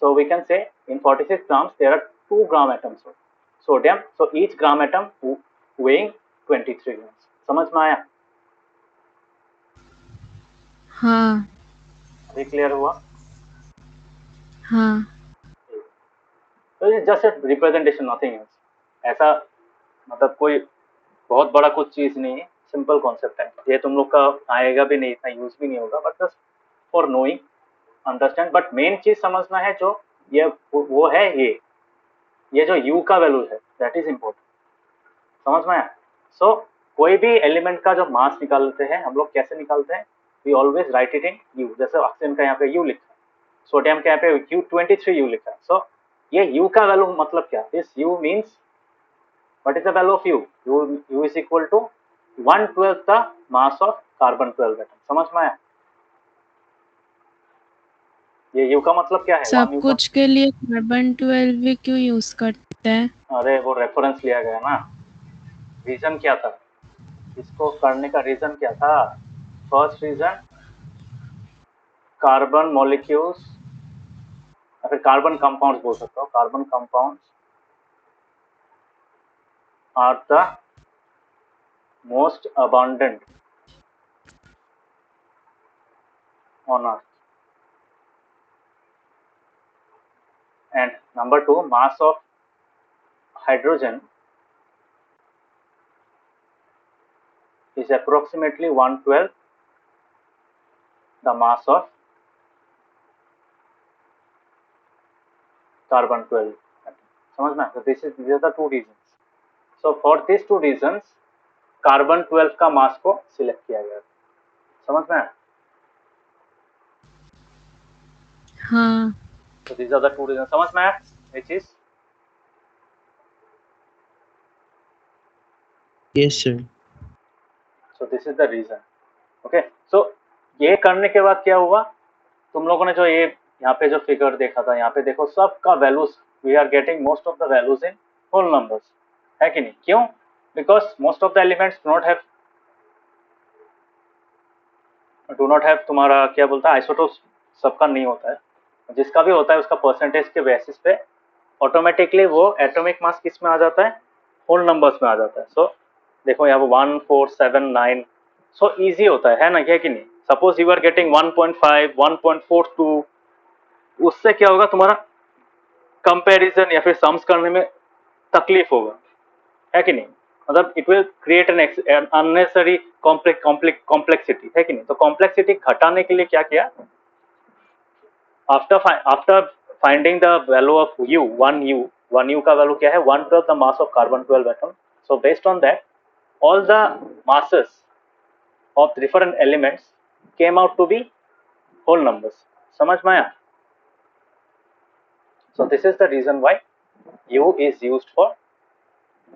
So we can say in 46 grams there are 2 gram atoms of sodium. So each gram atom weighing 23 grams. समझ में आया? हाँ. अभी क्लियर हुआ? हाँ. तो ये just a representation, nothing else. ऐसा मतलब कोई बहुत बड़ा कुछ चीज नहीं है, सिंपल कॉन्सेप्ट है. ये तुम लोग का आएगा भी नहीं, इतना यूज भी नहीं होगा, but just for knowing, understand. But main चीज समझना है जो ये वो है, ये जो U का वैल्यू है दैट इज इम्पोर्टेंट. समझ में आया? सो कोई भी एलिमेंट का जो मास निकालते हैं हम लोग, कैसे निकालते हैं? We always write it in U. जैसे ऑक्सीजन का यहाँ पे U लिखा है, सोडियम के यहाँ पे 23U लिखा है. सो ये U का वैल्यू मतलब क्या? This U means what is the value of U? U is equal to 1/12 the mass of carbon 12 atom. समझ में आया? ये U का मतलब क्या है? सब कुछ के लिए कार्बन 12 भी क्यों यूज करते हैं? अरे वो रेफरेंस लिया गया ना. रीजन क्या था इसको करने का? रीजन क्या था? फर्स्ट रीजन, कार्बन मॉलिक्यूल्स या फिर कार्बन कंपाउंड्स बोल सकते हो. Carbon compounds are the most abundant on earth. And number 2, mass of hydrogen is approximately 1/12 the mass of carbon 12 atom. समझ में? So these are the 2 reasons. So for these 2 reasons carbon 12 का मास को select किया गया. समझ में? हाँ. So these are the 2 reasons. समझ में आया? Which is? Yes, sir. So this is the reason. Okay. So ये करने के बाद क्या हुआ? तुम लोगों ने जो ये यहाँ पे जो फिगर देखा था, यहाँ पे देखो सबका values, we are getting most of the values in whole numbers. है कि नहीं? क्यों? Because most of the elements do not have do not have तुम्हारा क्या बोलता है आइसोटोप्स सबका नहीं होता है, जिसका भी होता है उसका परसेंटेज के बेसिस पे ऑटोमेटिकली वो एटॉमिक मास किस में आ जाता है, होल नंबर्स में आ जाता है। सो देखो यहाँ पे 1 4 7 9, सो इजी होता है ना, क्या कि नहीं। सपोज यू आर गेटिंग 1.5 1.42, उससे क्या होगा तुम्हारा कंपैरिजन या फिर सम्स करने में तकलीफ होगा, है कि नहीं। मतलब it will create an unnecessary complexity, है कि नहीं। तो कॉम्प्लेक्सिटी घटाने के लिए क्या किया, after finding the value of u 1 u का वैल्यू क्या है 1/12 the mass of carbon 12 atom. So based on that all the masses of different elements came out to be whole numbers। समझ में आया। So this is the reason why u is used for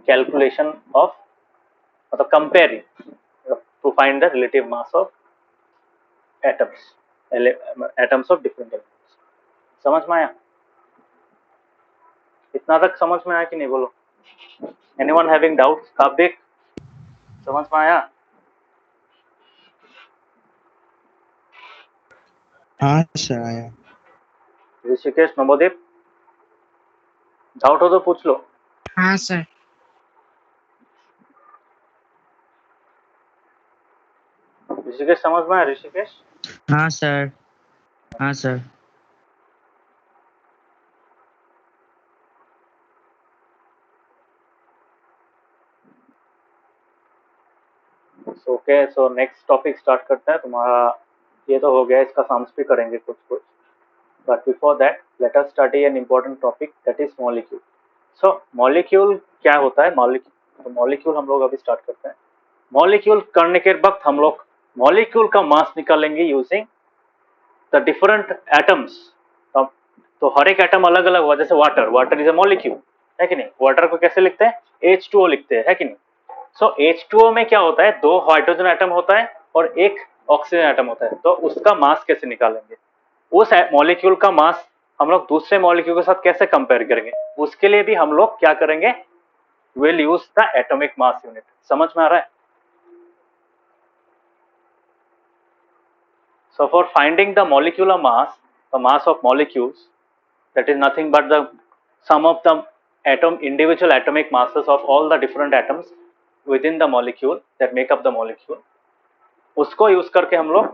calculation of मतलब comparing to find the relative mass of atoms of different elements। समझ में आया, इतना तक समझ में आया कि नहीं बोलो। Anyone having doubts? काव्य समझ में आया? हाँ सर आया। ऋषिकेश, नवोदीप, डाउट हो तो पूछ लो। हाँ सर। ऋषिकेश समझ में आया? ऋषिकेश हाँ सर, हाँ sir. Okay, so next topic start करते हैं। तुम्हारा ये तो हो गया, इसका सम्स भी करेंगे कुछ कुछ, but before that let us study an important topic that is molecule. So molecule क्या होता है, मॉलिक्यूल हम लोग अभी स्टार्ट करते हैं। मॉलिक्यूल करने के वक्त हम लोग मॉलिक्यूल का मास निकालेंगे यूजिंग द डिफरेंट एटम्स। तो हर एक एटम अलग अलग हुआ, जैसे वाटर इज अ मॉलिक्यूल, है कि नहीं। वाटर को कैसे लिखते हैं, H2O लिखते हैं, है कि नहीं। सो H2O में क्या होता है, 2 हाइड्रोजन एटम होता है और 1 ऑक्सीजन एटम होता है। तो उसका मास कैसे निकालेंगे, उस मॉलिक्यूल का मास हम लोग दूसरे मॉलिक्यूल के साथ कैसे कंपेयर करेंगे, उसके लिए भी हम लोग क्या करेंगे, will use the atomic mass unit. समझ में आ रहा है। So for finding the molecular mass, the mass of molecules, that is nothing but the sum of the individual atomic masses of all the different atoms within the molecule that make up the molecule। उसको use करके हम लोग,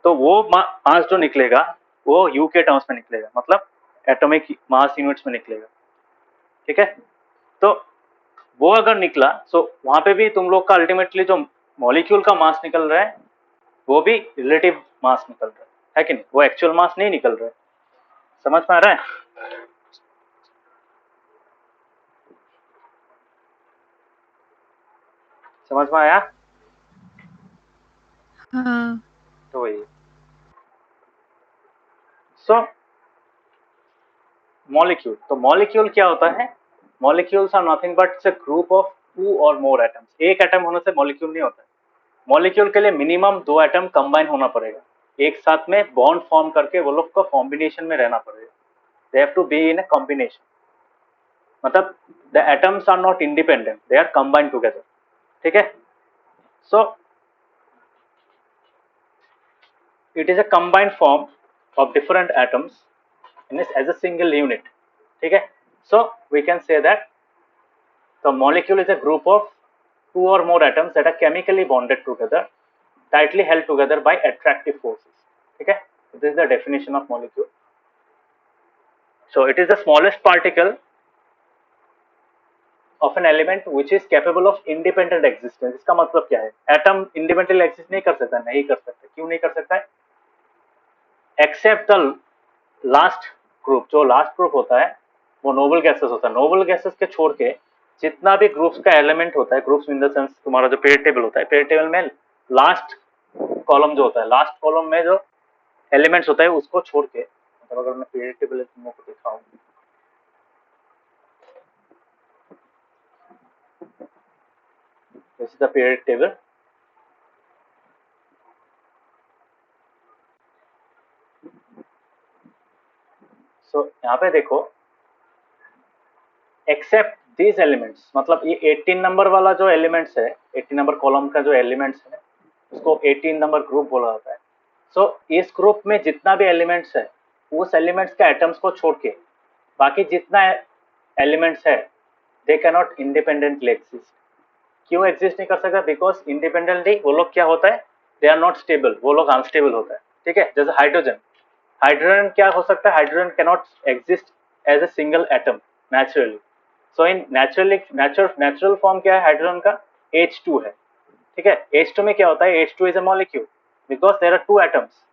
तो वो मास जो निकलेगा वो you के टर्म्स में निकलेगा, मतलब एटॉमिक मास यूनिट्स में निकलेगा, ठीक है। तो वो अगर निकला, सो वहां पे भी तुम लोग का अल्टीमेटली जो मॉलिक्यूल का मास निकल रहा है वो भी रिलेटिव मास निकल रहा है कि नहीं, वो एक्चुअल मास नहीं निकल रहा है। समझ में आ रहा है। समझ में आया। हाँ। तो वही, सो मॉलिक्यूल, तो मॉलिक्यूल क्या होता है, molecules are nothing but a group of 2 और मोर एटम्स। एक एटम होने से मॉलिक्यूल नहीं होता है। मॉलिक्यूल के लिए मिनिमम 2 एटम कंबाइन होना पड़ेगा, एक साथ में बॉन्ड फॉर्म करके वो लोग को कॉम्बिनेशन में रहना पड़ेगा। They have to be in a combination, मतलब the atoms are not independent, they are combined together, ठीक है। So it is a combined form of different atoms as a single unit, ठीक है। So we can say that the molecule is a group of 2 or more atoms that are chemically bonded together, tightly held together by attractive forces, ठीक है। This is the definition of molecule। So it is the smallest particle of an element which is capable of independent existence। इसका मतलब क्या है, atom independently exist नहीं कर सकता, नहीं कर सकता। क्यों नहीं कर सकता है, एक्सेप्ट द लास्ट ग्रुप। जो लास्ट ग्रुप होता है वो नोबल गैसेस होता है। नोबल गैसेस के छोड़ के जितना भी ग्रुप्स का एलिमेंट होता है, ग्रुप्स इन द सेंस तुम्हारा जो पीरियड टेबल होता है, पीरियड टेबल में लास्ट कॉलम जो होता है, लास्ट कॉलम में जो एलिमेंट्स होता है उसको छोड़ के, मतलब अगर मैं पीरियड टेबल तुम को दिखाऊं, this is the period table. So यहाँ पे देखो, एक्सेप्ट दीज एलिमेंट्स, मतलब ये 18 नंबर वाला जो एलिमेंट्स है, 18 नंबर कॉलम का जो एलिमेंट्स है उसको 18 नंबर ग्रुप बोला जाता है। सो इस ग्रुप में जितना भी एलिमेंट्स है उस एलिमेंट्स के एटम्स को छोड़ के बाकी जितना एलिमेंट्स है they can not independently exist. क्यों एग्जिस्ट नहीं कर सकता? बिकॉज इंडिपेंडेंटली वो लोग क्या होता है, दे आर नॉट स्टेबल, वो लोग अनस्टेबल होता है। ठीक है, जैसे हाइड्रोजन, हाइड्रोजन क्या हो सकता है, hydrogen can not exist as a single atom naturally. So in natural form क्या है हाइड्रोजन का, H2 है। ठीक है, H2 में क्या होता है, H2 is a molecule because there are two atoms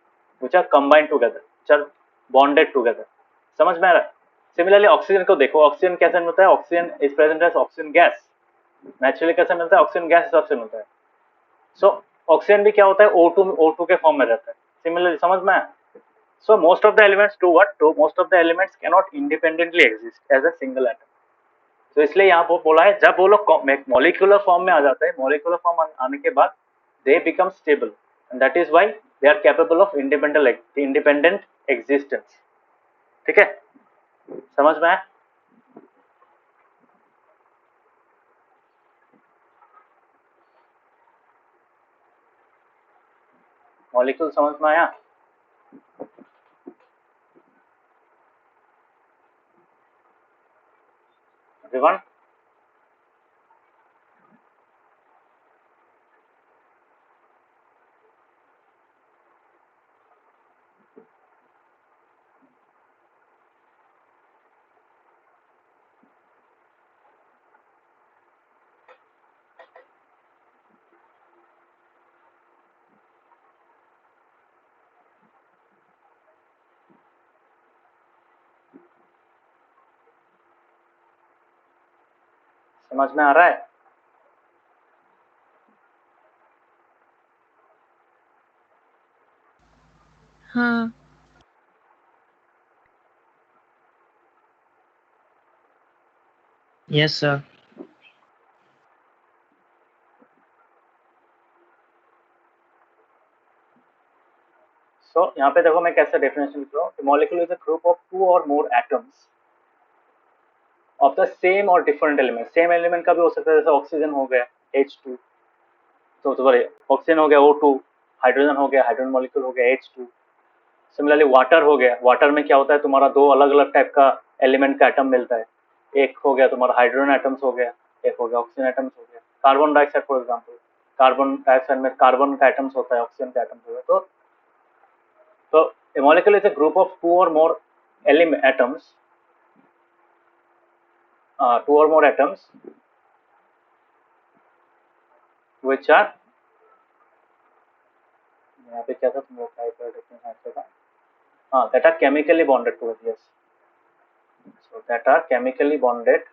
which are combined together, which are bonded together। समझ में आ रहा है? सिमिलरली ऑक्सीजन को देखो, ऑक्सीजन कैसे मिलता है, oxygen is present as oxygen gas. Naturally कैसे मिलता है, ऑक्सीजन गैस हिसाब से मिलता है। सो ऑक्सीजन भी क्या होता है, O2 के फॉर्म में रहता है। सिमिलरली समझ में आया? So most of the elements do what? Do most of the elements cannot independently exist as a single atom। तो इसलिए यहाँ वो बोला है जब वो लोग मॉलिक्यूलर फॉर्म में आ जाते हैं, मॉलिक्यूलर फॉर्म आने के बाद they become stable and that is why they are capable of independent existence. ठीक है, समझ में आया? मॉलिक्यूल समझ में आया? एवरीवन? समझ में आ रहा है? हाँ। Yes, sir. सो यहाँ पे देखो मैं कैसे डेफिनेशन लिख रहा हूँ, molecule is a group of two or more atoms of the same or different element. Same element का भी हो सकता है, जैसे ऑक्सीजन हो गया H2, तो सॉरी ऑक्सीजन हो गया O2, हाइड्रोजन हो गया, हाइड्रोजन मॉलिक्यूल हो गया H2। सिमिलरली वाटर हो गया, वाटर में क्या होता है, तुम्हारा दो अलग अलग टाइप का एलिमेंट का एटम मिलता है। एक हो गया तुम्हारा हाइड्रोजन एटम्स हो गया, एक हो गया ऑक्सीजन एटम्स हो गया। Carbon dioxide for example, carbon dioxide में कार्बन का एटम्स होता है, ऑक्सीजन का एटम्स होता है। तो a molecule is a group of two or more atoms, two or more atoms which are, यहाँ पे क्या था तुम लोग टाइप कर देखते हैं, हाँ, that are chemically bonded to it, yes, so that are chemically bonded,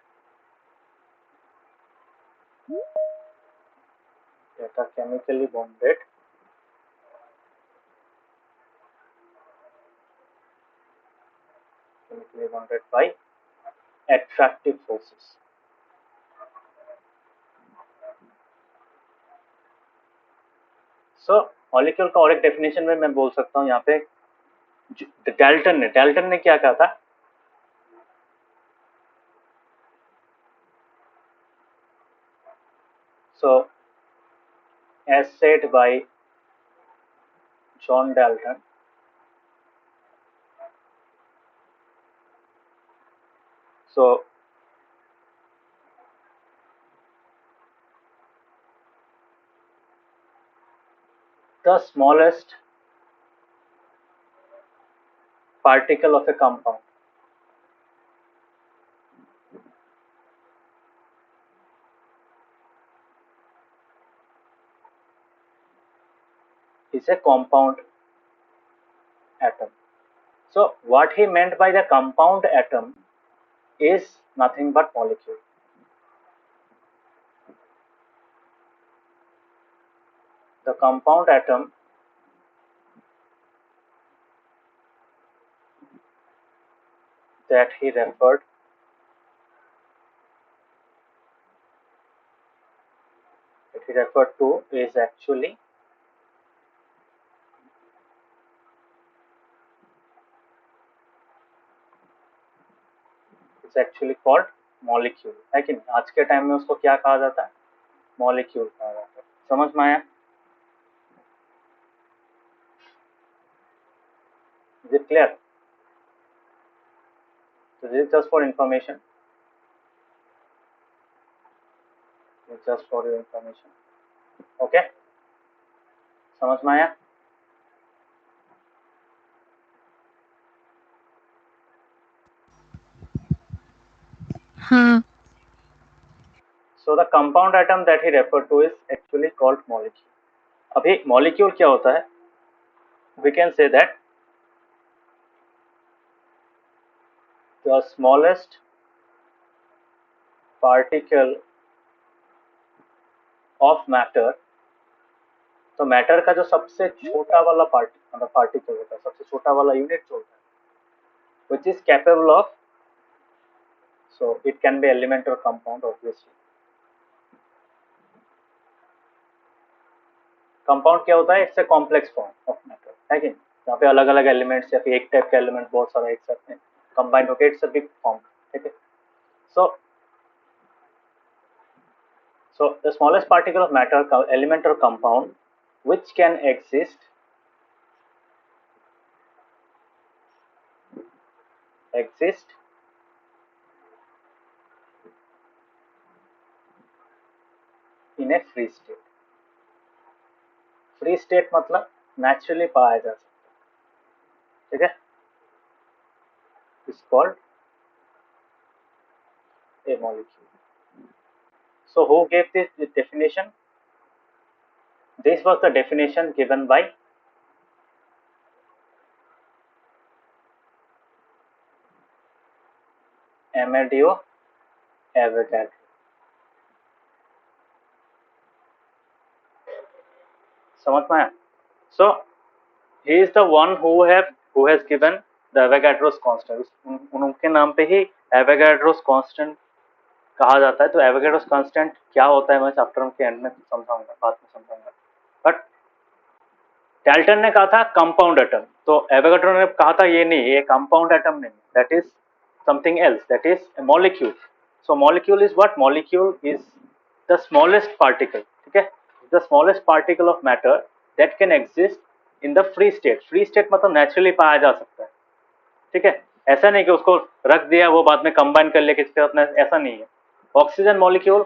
by attractive forces। So molecule का और एक डेफिनेशन में मैं बोल सकता हूँ यहाँ पे, डाल्टन ने क्या कहा था, सो as said by John Dalton, so the smallest particle of a compound is a compound atom। So what he meant by the compound atom is nothing but molecule। The compound atom that he referred to is actually called molecule, है कि नहीं? आज के time में उसको क्या कहा जाता है, मॉलिक्यूल कहा जाता है। समझ में आया? Clear? So this is just for information. It's just for your information. Okay? समझ में आया? हाँ. So the compound atom that he referred to is actually called molecule. अभी molecule क्या होता है? We can say that the smallest particle of matter, तो matter का जो सबसे छोटा वाला पार्टिकल होता है, सबसे छोटा वाला यूनिट जो होता है, which is capable of, so it can be element or compound obviously. Compound क्या होता है? It's a complex form of matter, है कि जहाँ पे अलग अलग एलिमेंट्स या फिर एक टाइप का एलिमेंट बहुत सारा एक साथ में कंबाइंड होकर इट्स अ बिग फॉर्म, ठीक है. So the smallest particle of matter, element or compound which can exist in a free state. Free state मतलब नेचुरली पाया जा सकता है, ठीक है. It's called a molecule. So who gave this definition? This was the definition given by Amadeo Avogadro. समझ में आया? So he is the one who has given the Avogadro's constant. उनके नाम पे ही Avogadro's constant कहा जाता है. तो Avogadro's constant क्या होता है मैं चैप्टर के एंड में समझाऊंगा, बाद में समझाऊंगा. बट डाल्टन ने कहा था कंपाउंड एटम, तो एवोगाड्रो ने कहा था ये नहीं, ये कंपाउंड एटम नहीं, that is something else, that is a molecule. So molecule is what? Molecule is the smallest particle, ठीक है, the smallest particle of matter that can exist in the free state. Free state मतलब naturally पाया जा सकता है, ठीक है. ऐसा नहीं कि उसको रख दिया वो बाद में कंबाइन कर ले किसी तरह, ऐसा नहीं है. ऑक्सीजन मॉलिक्यूल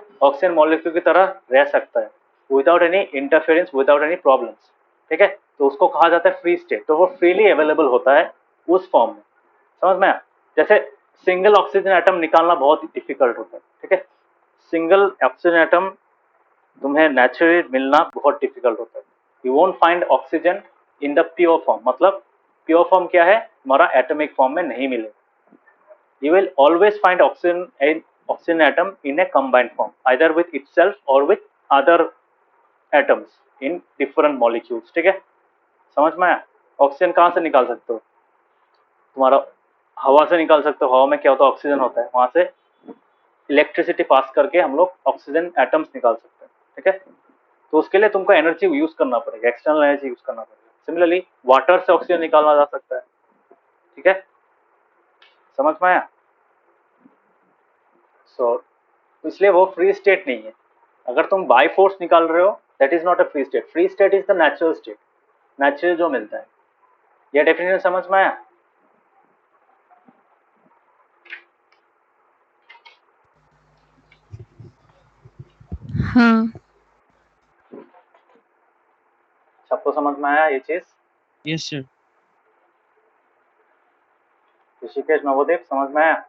की तरह रह सकता है without any interference, without any problems, ठीक है. तो उसको कहा जाता है फ्री स्टेट. तो वो फ्रीली अवेलेबल होता है उस फॉर्म में. समझ में आया? जैसे सिंगल ऑक्सीजन एटम निकालना बहुत डिफिकल्ट होता है, ठीक है. सिंगल ऑक्सीजन एटम तुम्हें नेचुरली मिलना बहुत डिफिकल्ट होता है. You won't find oxygen in the pure form. मतलब प्योर फॉर्म क्या है? हमारा एटॉमिक फॉर्म में नहीं मिलेगा. You will always find oxygen atom in a combined form, either with itself or with other atoms in different molecules, ठीक है. समझ में आया? ऑक्सीजन कहाँ से निकाल सकते हो? तुम्हारा हवा से निकाल सकते हो. हवा में क्या होता है? ऑक्सीजन होता है. वहां से इलेक्ट्रिसिटी पास करके हम लोग ऑक्सीजन एटम्स निकाल सकते हैं, ठीक है. तो उसके लिए तुमको एनर्जी यूज करना पड़ेगा, एक्सटर्नल एनर्जी यूज करना पड़ेगा. सिमिलरली वाटर से ऑक्सीजन निकाला जा सकता है, ठीक है. समझ में आया? सो इसलिए वो फ्री स्टेट नहीं है. अगर तुम बाय फोर्स निकाल रहे हो, that is not a free state. Free state is the natural state, natural जो मिलता है. यह डेफिनेशन समझ में आया? हाँ. सबको समझ में आया ये चीज? Yes, sir. ऋषिकेश, नवोदीप, समझ में आया?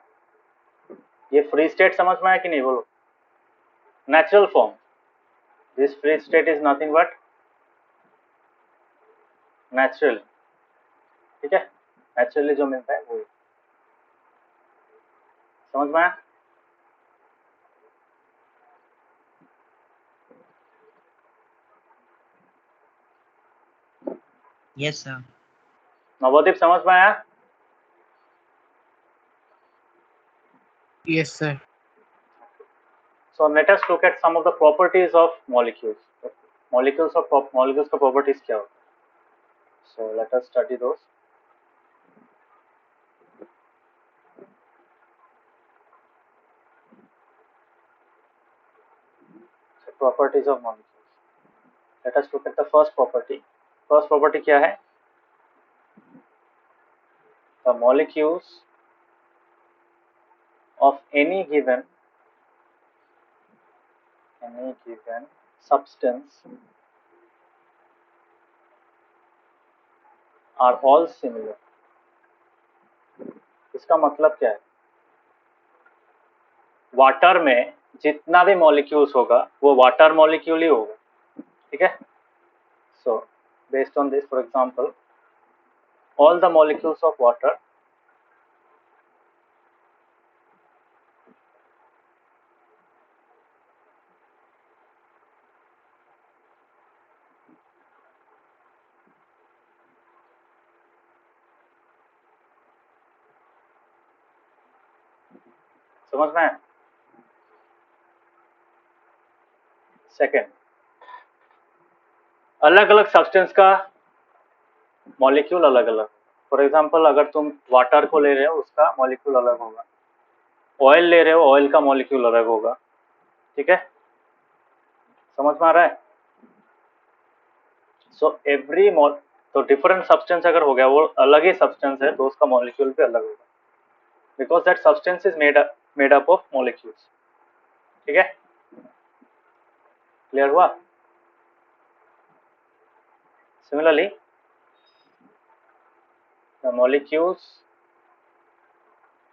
ये फ्री स्टेट समझ में आया कि नहीं? बोलो. Natural form. This free state is nothing but natural, ठीक है. नेचुरली जो मिलता है वो. समझ में आया? Yes, sir. नवोदीप समझ में आया? Yes, sir. So let us look at some of the properties of molecules. Molecules का properties क्या होता है? So let us study those. So properties of molecules. Let us look at the first property. First property क्या है? the molecules of any given substance are all similar. इसका मतलब क्या है? वाटर में जितना भी मॉलिक्यूल्स होगा वो वाटर मॉलिक्यूल ही होगा, ठीक है? So based on this, for example, all the molecules of water समझ में आया? सेकेंड, अलग अलग सब्सटेंस का मॉलिक्यूल अलग अलग। फॉर एग्जांपल, अगर तुम वाटर को ले रहे हो उसका मॉलिक्यूल अलग होगा, ऑयल ले रहे हो ऑयल का मॉलिक्यूल अलग होगा, ठीक है? समझ में आ रहा है? सो एवरी तो डिफरेंट सब्सटेंस अगर हो गया वो अलग ही सब्सटेंस है तो उसका मॉलिक्यूल भी अलग होगा, because that substance is made up of molecules, ठीक है? क्लियर हुआ? Similarly the molecules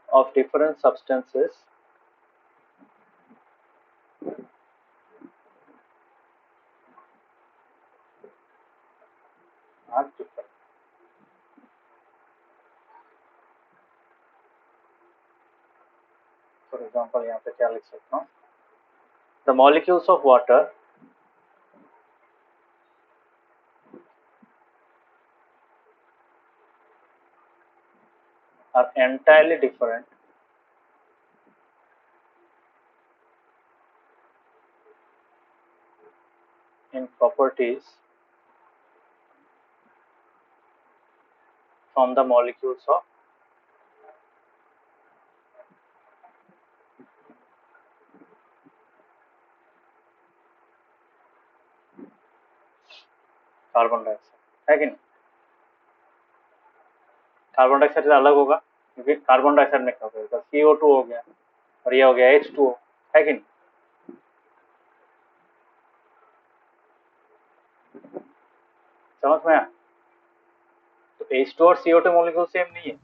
of different substances are different. For example, यहाँ पे क्या लिख सकता हूँ? The molecules of water are entirely different in properties from the molecules of carbon dioxide, है कि नहीं? कार्बन डाइऑक्साइड से अलग होगा क्योंकि कार्बन डाइऑक्साइड में क्या होगा, CO2 हो गया और ये हो गया H2O, है कि नहीं? समझ में आया? तो H2 और CO2 मॉलिक्यूल सेम नहीं है,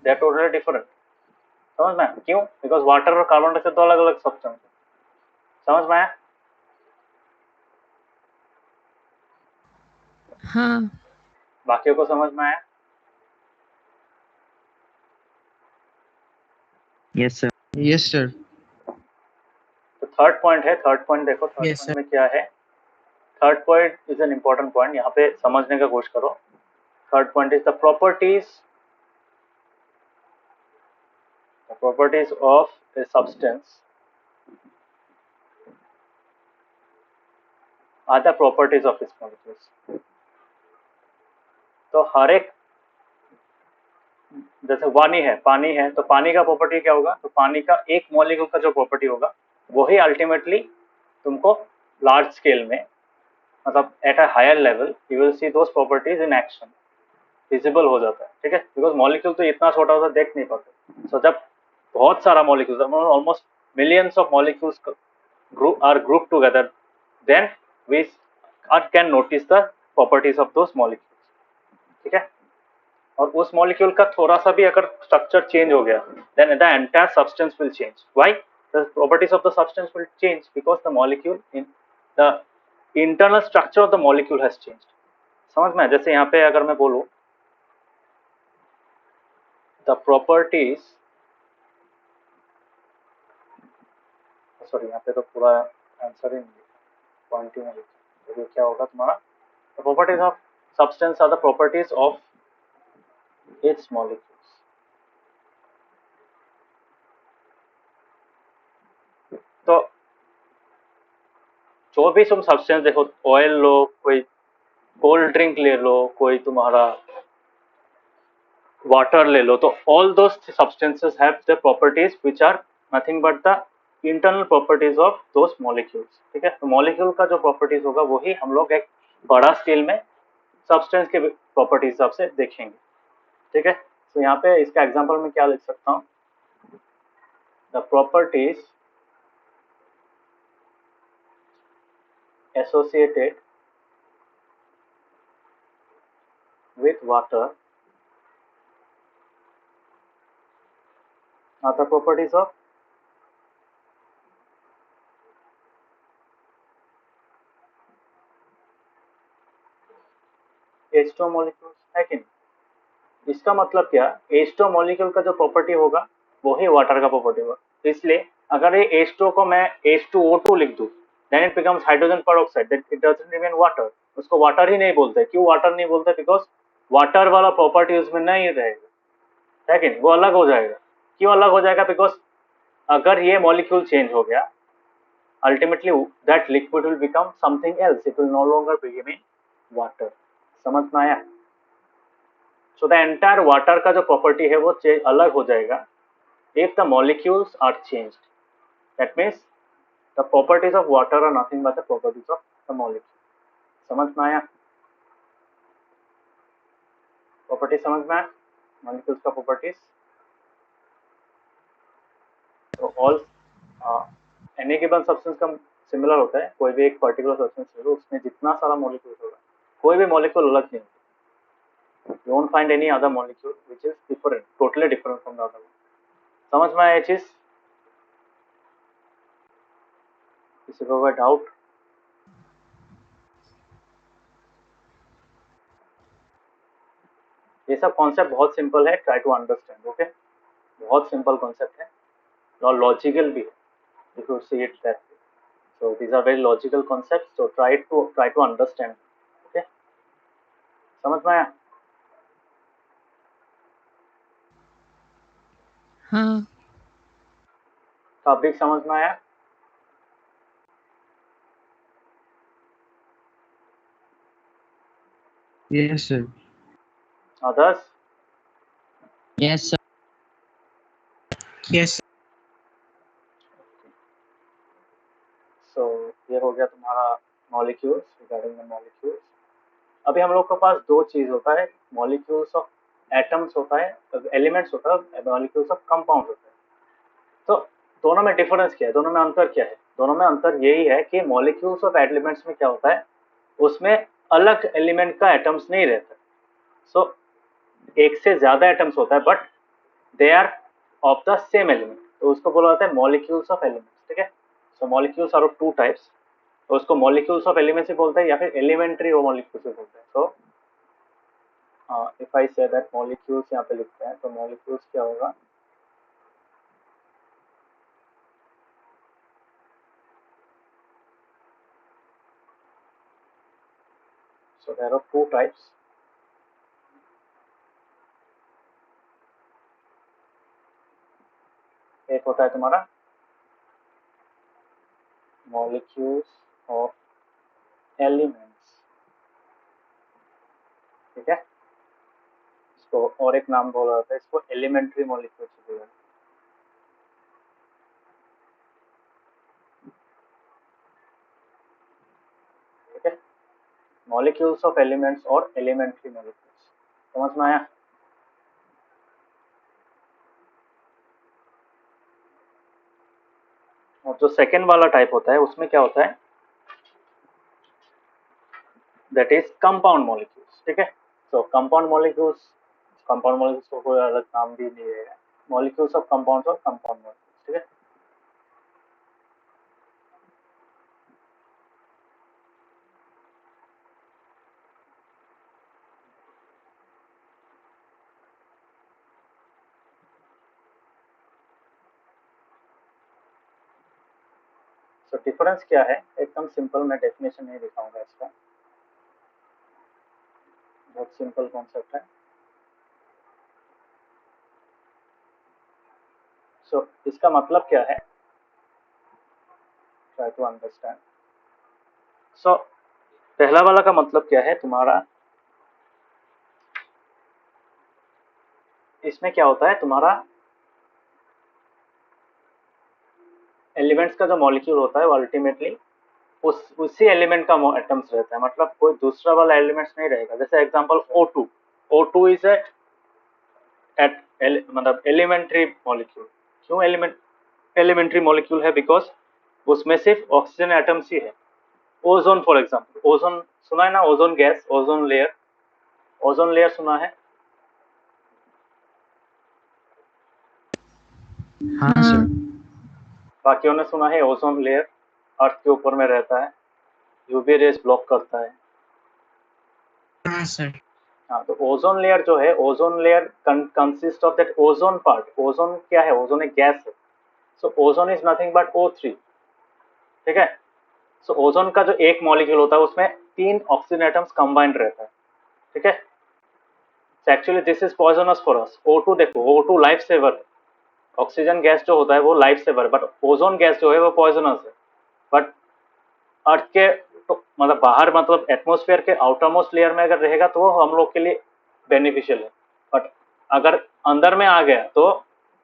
दे आर टोटली डिफरेंट। समझ में आया? क्यों? बिकॉज वाटर और कार्बन डाइऑक्साइड तो अलग अलग सब्सटेंस है। समझ में आया? हाँ। बाकियों को समझ में आया? Yes, sir. Yes, sir. तो थर्ड पॉइंट है, थर्ड पॉइंट देखो, थर्ड Yes, पॉइंट में क्या है? Third point is an important point, यहाँ पे समझने का कोशिश करो। Third point is the properties of a substance are the properties of its molecules। तो हर एक, जैसे पानी है तो पानी का प्रॉपर्टी क्या होगा? तो पानी का एक मॉलिक्यूल का जो प्रॉपर्टी होगा वही अल्टीमेटली तुमको लार्ज स्केल में, मतलब at a higher level, you will see those properties in action, visible हो जाता है, ठीक है? बिकॉज मॉलिक्यूल तो इतना छोटा होता है, देख नहीं पाते। सो जब बहुत सारा molecule, almost millions of molecules are grouped together, then we can notice the properties of those molecules, ठीक है? और उस मॉलिक्यूल का थोड़ा सा भी अगर स्ट्रक्चर चेंज हो गया, then the entire substance will change. Why? The properties of the substance will change because the molecule in the internal structure of the molecule has changed. समझ में? जैसे यहाँ पे अगर मैं बोलूँ the properties, सॉरी यहाँ पे तो पूरा आंसर ही नहीं पॉइंट ही नहीं लिखा, तो क्या होगा तुम्हारा? The properties of substance are the properties of its molecules। तो जो भी तुम सब्सटेंस देखो, ऑयल लो, कोई कोल्ड ड्रिंक ले लो, कोई तुम्हारा वाटर ले लो, तो all those substances have the properties which are nothing but the internal properties of those molecules, ठीक है? तो मॉलिक्यूल का जो प्रॉपर्टीज होगा वही हम लोग एक बड़ा स्केल में सब्सटेंस के प्रॉपर्टीज हिसाब से देखेंगे, ठीक है? तो यहाँ पे इसका एग्जांपल में क्या लिख सकता हूँ, the properties associated with water are the properties of H2O molecules, है कि नहीं? इसका मतलब क्या, H2O मॉलिक्यूल का जो प्रॉपर्टी होगा वो ही वाटर का प्रॉपर्टी होगा। इसलिए अगर ये H2O को मैं H2O2 लिख दूं, then it becomes hydrogen peroxide, then it doesn't remain water। उसको वाटर ही नहीं बोलते। क्यों वाटर नहीं बोलते? बिकॉज वाटर वाला प्रॉपर्टी उसमें नहीं रहेगा, है कि नहीं? वो अलग हो जाएगा। क्यों अलग हो जाएगा? बिकॉज अगर ये मॉलिक्यूल चेंज हो गया, ultimately that liquid will become something else, it will no longer be water। समझ में आया? so the entire water का जो property है वो अलग हो जाएगा if the molecules are changed। that means the properties of water are nothing but the properties of the molecule। समझ में आया? properties समझ में आया? molecules का properties। तो all any given substance का सिमिलर होता है। कोई भी एक पर्टिकुलर सब्सटेंस ले लो, उसमें जितना सारा मॉलिक्यूल होगा, कोई भी मॉलिक्यूल अलग नहीं होता। You won't find any other molecule which is different, totally different from the other one। समझ में आया ये चीज? किसी को कोई डाउट? ये सब कॉन्सेप्ट बहुत सिंपल है, ट्राई टू अंडरस्टैंड। ओके, बहुत सिंपल कॉन्सेप्ट है और लॉजिकल भी है, if you see it that way. So these are very logical concepts, so try to understand. Okay, समझ में आया? हाँ। टॉपिक समझ में आया? Yes, sir. Others? Yes, sir. Yes, sir. सो ये हो गया तुम्हारा मॉलिक्यूल्स, रिगार्डिंग द मॉलिक्यूल्स। अभी हम लोग के पास दो चीज होता है, मॉलिक्यूल्स ऑफ एटम्स होता है, एलिमेंट्स होता है, मॉलिक्यूल्स ऑफ कंपाउंड होता है। तो दोनों में डिफरेंस क्या है, दोनों में अंतर क्या है? दोनों में अंतर यही है कि मॉलिक्यूल्स ऑफ एलिमेंट्स में क्या होता है, उसमें अलग एलिमेंट का एटम्स नहीं रहता। सो एक से ज्यादा एटम्स होता है but they are of the same element, तो उसको बोला जाता है मॉलिक्यूल्स ऑफ एलिमेंट्स। ठीक है, so molecules are of two types, तो उसको मॉलिक्यूल्स ऑफ एलिमेंट्स से बोलते हैं या फिर एलिमेंट्री मॉलिक्यूल्स से बोलते हैं। So if I say that molecules यहाँ पे लिखते हैं, तो मॉलिक्यूल्स क्या होगा, so there are two types। एक होता है तुम्हारा मॉलिक्यूल्स ऑफ एलिमेंट्स, ठीक है, इसको और एक नाम बोला जाता है, इसको एलिमेंट्री मॉलिक्यूल्स बोला जाता है। ठीक है, मॉलिक्यूल्स ऑफ एलिमेंट्स और एलिमेंट्री मॉलिक्यूल्स, समझ में आया? और जो सेकेंड वाला टाइप होता है उसमें क्या होता है, दैट इज कंपाउंड मॉलिक्यूल्स। ठीक है, सो कंपाउंड मॉलिक्यूल्स को कोई अलग नाम भी नहीं है, मॉलिक्यूल्स ऑफ कंपाउंड्स और कंपाउंड मॉलिक्यूल्स। ठीक है, सो डिफरेंस क्या है, एकदम सिंपल, मैं डेफिनेशन नहीं दिखाऊंगा इसका, बहुत सिंपल कॉन्सेप्ट है। सो इसका मतलब क्या है, ट्राई टू अंडरस्टैंड। सो पहला वाला का मतलब क्या है तुम्हारा, इसमें क्या होता है तुम्हारा, एलिमेंट्स का जो मॉलिक्यूल होता है वो अल्टीमेटली उसी एलिमेंट का एटम्स रहता है, मतलब कोई दूसरा वाला एलिमेंट्स नहीं रहेगा। जैसे एग्जांपल O2 इज ए मतलब एलिमेंट्री मॉलिक्यूल। क्यों एलिमेंट्री मॉलिक्यूल है? बिकॉज उसमें सिर्फ ऑक्सीजन एटम्स ही है। ओजोन फॉर एग्जांपल, ओजोन सुना है ना, ओजोन गैस, ओजोन लेयर सुना है? हाँ हाँ सर। बाकियों ने सुना है ओजोन लेयर अर्थ के ऊपर में रहता है, यूवी रेज ब्लॉक करता है। हाँ सर। हाँ, तो ओजोन लेयर जो है, ozone layer consist of that ozone part. Ozone क्या है? ओजोन एक गैस है। सो ozone is nothing but O3। ठीक है। सो ओजोन का जो एक मॉलिक्यूल होता है उसमें 3 ऑक्सीजन एटम्स कंबाइंड रहता है। ठीक है। Actually this is poisonous for us. O2 देखो, O2 लाइफ सेवर है। ऑक्सीजन गैस जो होता है वो लाइफ सेवर है, बट ओजोन गैस जो है वो पॉइजनस है। बट अर्थ के तो मतलब बाहर, मतलब एटमॉस्फेयर के आउटर मोस्ट लेयर में अगर रहेगा तो वो हम लोग के लिए बेनिफिशियल है, बट अगर अंदर में आ गया तो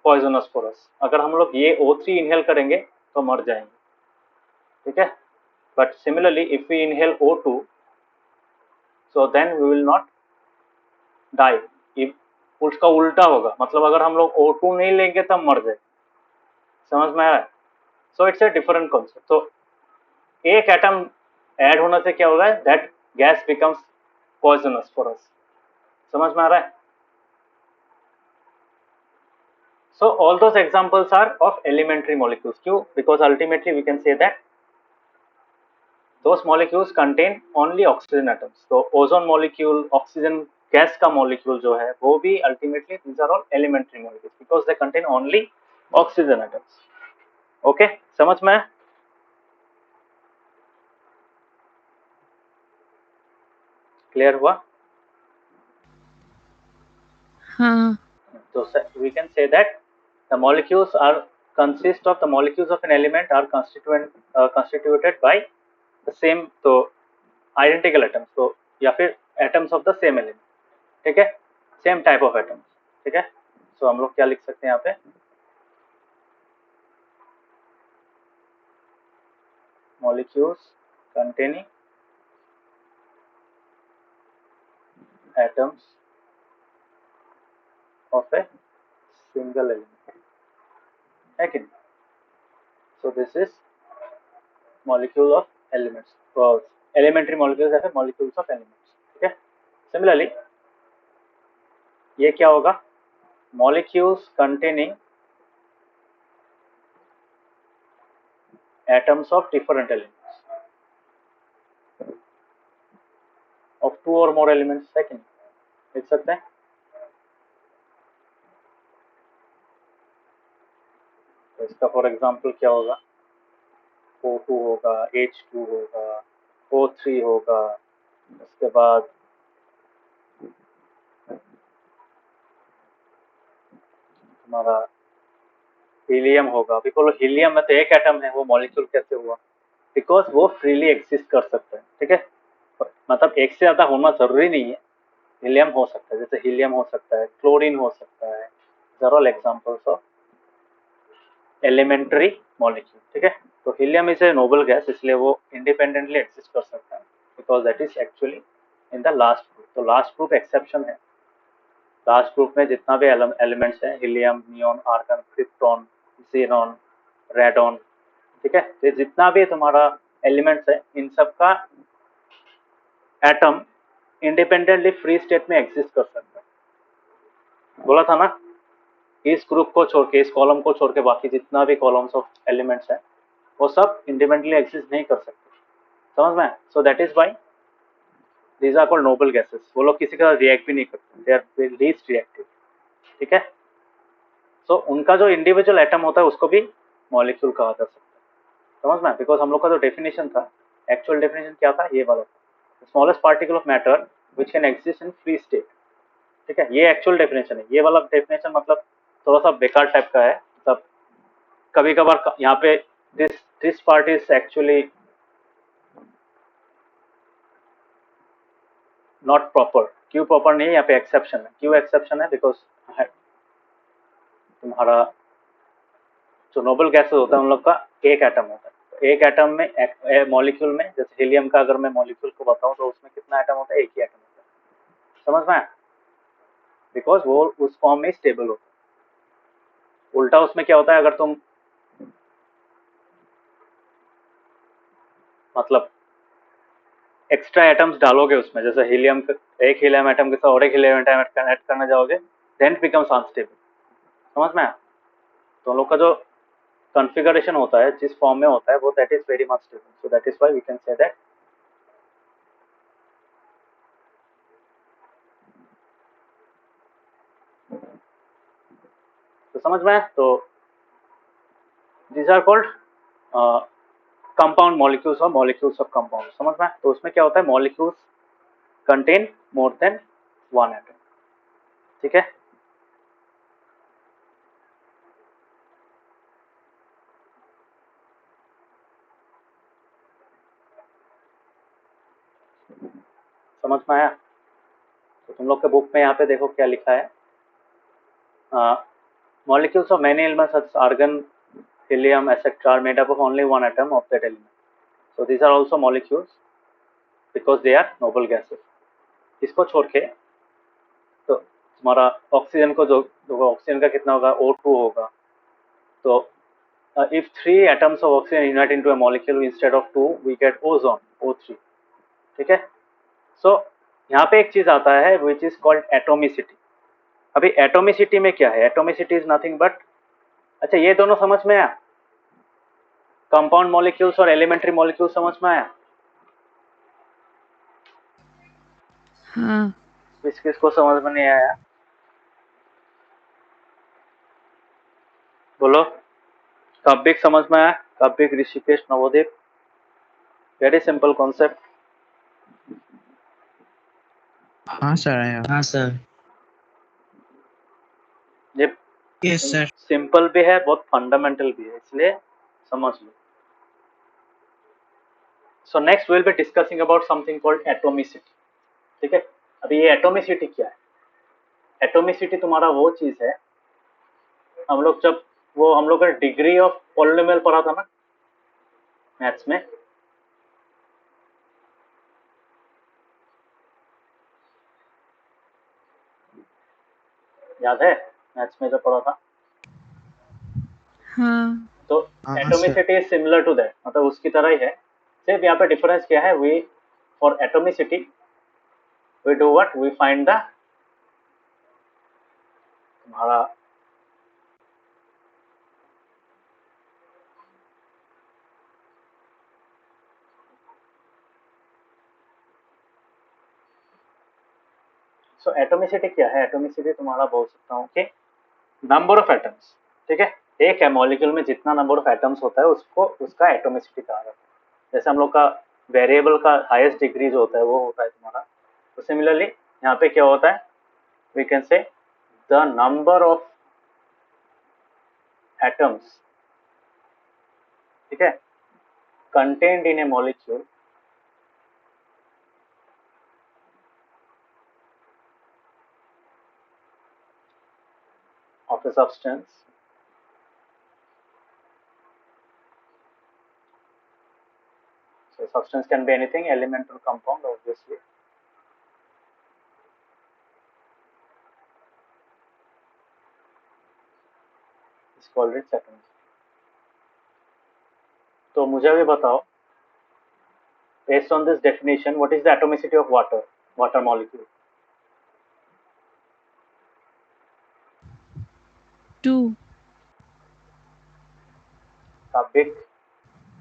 पॉइजनस फॉर अस। अगर हम लोग ये O3 इनहेल करेंगे तो मर जाएंगे। ठीक है। But similarly if we inhale O2, so then we will not die. If उसका उल्टा होगा, मतलब अगर हम लोग O2 नहीं लेंगे तब मर जाए। समझ में आ रहा है? So it's a different concept. तो एक एटम ऐड होने से क्या होगा है? That gas becomes poisonous for us. समझ में आ रहा है? So all those examples are of elementary molecules. क्यों? Because ultimately we can say that those molecules contain only oxygen atoms. तो ओजोन मॉलिक्यूल, ऑक्सीजन गैस का मॉलिक्यूल जो है वो भी ultimately these are all elementary molecules because they contain only oxygen atoms. Okay, समझ में? Clear हुआ? हाँ So we can say that the molecules are consist of the molecules of an element are constituted by the same, तो identical atoms, तो या फिर atoms of the same element. ठीक है, सेम टाइप ऑफ एटम्स। ठीक है। सो हम लोग क्या लिख सकते हैं यहाँ पे? Molecules containing atoms of a single element, है कि नहीं? So this is molecule of elements, elementary molecules या फिर मॉलिक्यूल्स ऑफ एलिमेंट्स। ठीक है। सिमिलरली ये क्या होगा? Molecules containing atoms of different elements of 2 और मोर एलिमेंट्स, है कि नहीं? लिख सकते हैं। तो इसका फॉर एग्जांपल क्या होगा? O2 होगा, H2 होगा, O3 होगा, उसके बाद हमारा हीलियम होगा। अभी बोलो हीलियम में तो एक एटम है, वो मॉलिक्यूल कैसे हुआ? बिकॉज वो फ्रीली एग्जिस्ट कर सकता है। ठीक है। मतलब एक से ज्यादा होना जरूरी नहीं है। हीलियम हो सकता है, जैसे हीलियम हो सकता है, क्लोरीन हो सकता है। They're all examples of elementary molecule. ठीक है। तो helium is a noble gas, इसलिए वो इंडिपेंडेंटली एग्जिस्ट कर सकता है because that is actually in the last group. तो लास्ट ग्रुप एक्सेप्शन है। लास्ट ग्रुप में जितना भी एलिमेंट्स हैं, helium, neon, argon, krypton, xenon, radon, ठीक है, ये जितना भी तुम्हारा एलिमेंट्स है, इन सब का एटम इंडिपेंडेंटली फ्री स्टेट में एग्जिस्ट कर सकता है। बोला था ना, इस ग्रुप को छोड़ के, इस कॉलम को छोड़ के बाकी जितना भी कॉलम्स ऑफ एलिमेंट्स है वो सब इंडिपेंडेंटली एग्जिस्ट नहीं कर सकते। समझ में? So that is why these are called noble gases. वो लोग किसी का रिएक्ट भी नहीं करते, दे आर लीस्ट रिएक्टिव। ठीक है। सो उनका जो इंडिविजुअल एटम होता है उसको भी मॉलिक्यूल कहा जा सकता है। समझ में? बिकॉज हम लोग का जो डेफिनेशन था, एक्चुअल डेफिनेशन क्या था? ये वाला था, smallest particle of matter which can exist in free state. ठीक है, ये एक्चुअल डेफिनेशन है। ये वाला डेफिनेशन मतलब थोड़ा सा बेकार टाइप का है। मतलब कभी कभार यहाँ पे this part is actually not proper. क्यों प्रॉपर नहीं है? यहाँ पे एक्सेप्शन है। क्यों एक्सेप्शन है? बिकॉज तुम्हारा जो नोबल गैसेस होता है उन लोग का एक एटम होता है। तो एक एटम में, मॉलिक्यूल में, जैसे हीलियम का अगर मैं मॉलिक्यूल को बताऊं तो उसमें कितना एटम होता है? एक ही एटम होता है। समझ में? बिकॉज वो उस फॉर्म में स्टेबल होता है। उल्टा उसमें क्या होता है, अगर तुम मतलब एक्स्ट्रा एटम्स डालोगे उसमें, जैसे हीलियम, एक हीलियम एटम के साथ और एक हीलियम एटम ऐड करने जाओगे, देन इट बिकम्स अनस्टेबल। समझ में आया? तो हम लोग का जो कॉन्फ़िगरेशन होता है, जिस फॉर्म में होता है, वो that is very much stable, so that is why we can say that. तो समझ में आया? तो these are called compound molecules or molecules of compound। समझ में आया? तो उसमें क्या होता है, molecules contain more than one atom। ठीक है? समझ में आया? तो तुम लोग के बुक में यहाँ पे देखो क्या लिखा है, molecules of many elements such as argon, helium, etc. are made up of only one atom of that element। So these are also molecules because they are noble gases। इसको छोड़ के तो तुम्हारा ऑक्सीजन को जो ऑक्सीजन का कितना होगा, O2 होगा। तो if 3 atoms of oxygen unite into a molecule instead of 2 we get ozone, O3। ठीक है? सो यहाँ पे एक चीज आता है विच इज कॉल्ड एटोमिसिटी। अभी एटोमिसिटी में क्या है, एटोमिसिटी इज नथिंग बट, अच्छा ये दोनों समझ में आया, कंपाउंड मॉलिक्यूल्स और एलिमेंट्री मॉलिक्यूल्स समझ में आया? हाँ। किस किस को समझ में नहीं आया बोलो। कब्बिक समझ में आया? कब्बिक, ऋषिकेश, नवोदीप, वेरी सिंपल कॉन्सेप्ट। हाँ सर आया। हाँ सर। ये यस सर। सिंपल भी है, बहुत फंडामेंटल भी है, इसलिए समझ लो। So next will be discussing about something called atomicity. ठीक है? अभी ये एटोमिसिटी क्या है? एटोमिसिटी तुम्हारा वो चीज है, हम लोग जब वो हम लोग का डिग्री ऑफ पॉलिनोमियल पढ़ा था ना मैथ्स में, याद है मैथ्स में जो पढ़ा था? हाँ। तो हाँ sir. Atomicity is similar to that, मतलब उसकी तरह ही है। सिर्फ यहाँ पे डिफरेंस क्या है, we for atomicity we do what, we find the तुम्हारा सो एटोमिसिटी क्या है, एटोमिसिटी तुम्हारा बोल सकता हूँ कि नंबर ऑफ एटम्स। ठीक है? एक है मॉलिक्यूल में जितना नंबर ऑफ एटम्स होता है उसको उसका एटोमिसिटी कहा जाता है। जैसे हम लोग का वेरिएबल का हाईएस्ट डिग्री जो होता है वो होता है तुम्हारा, तो सिमिलरली यहाँ पे क्या होता है, we can say the number of atoms, ठीक है, contained in a molecule of a substance so substance can be anything, element or compound obviously। It's called its atomicity। तो मुझे भी बताओ, based on this definition, what is the atomicity of water molecule? 2। साबिक,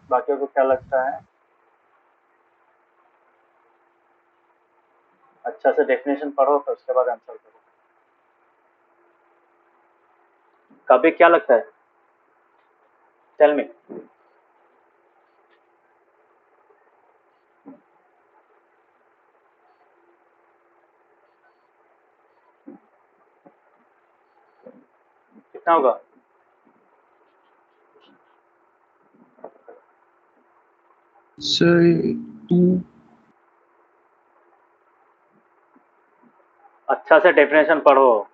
बाकियों को क्या लगता है? अच्छा से डेफिनेशन पढ़ो फिर उसके बाद आंसर करो। कभी क्या लगता है, टेल मी। कितना होगा? सर 2। अच्छा से डेफिनेशन पढ़ो।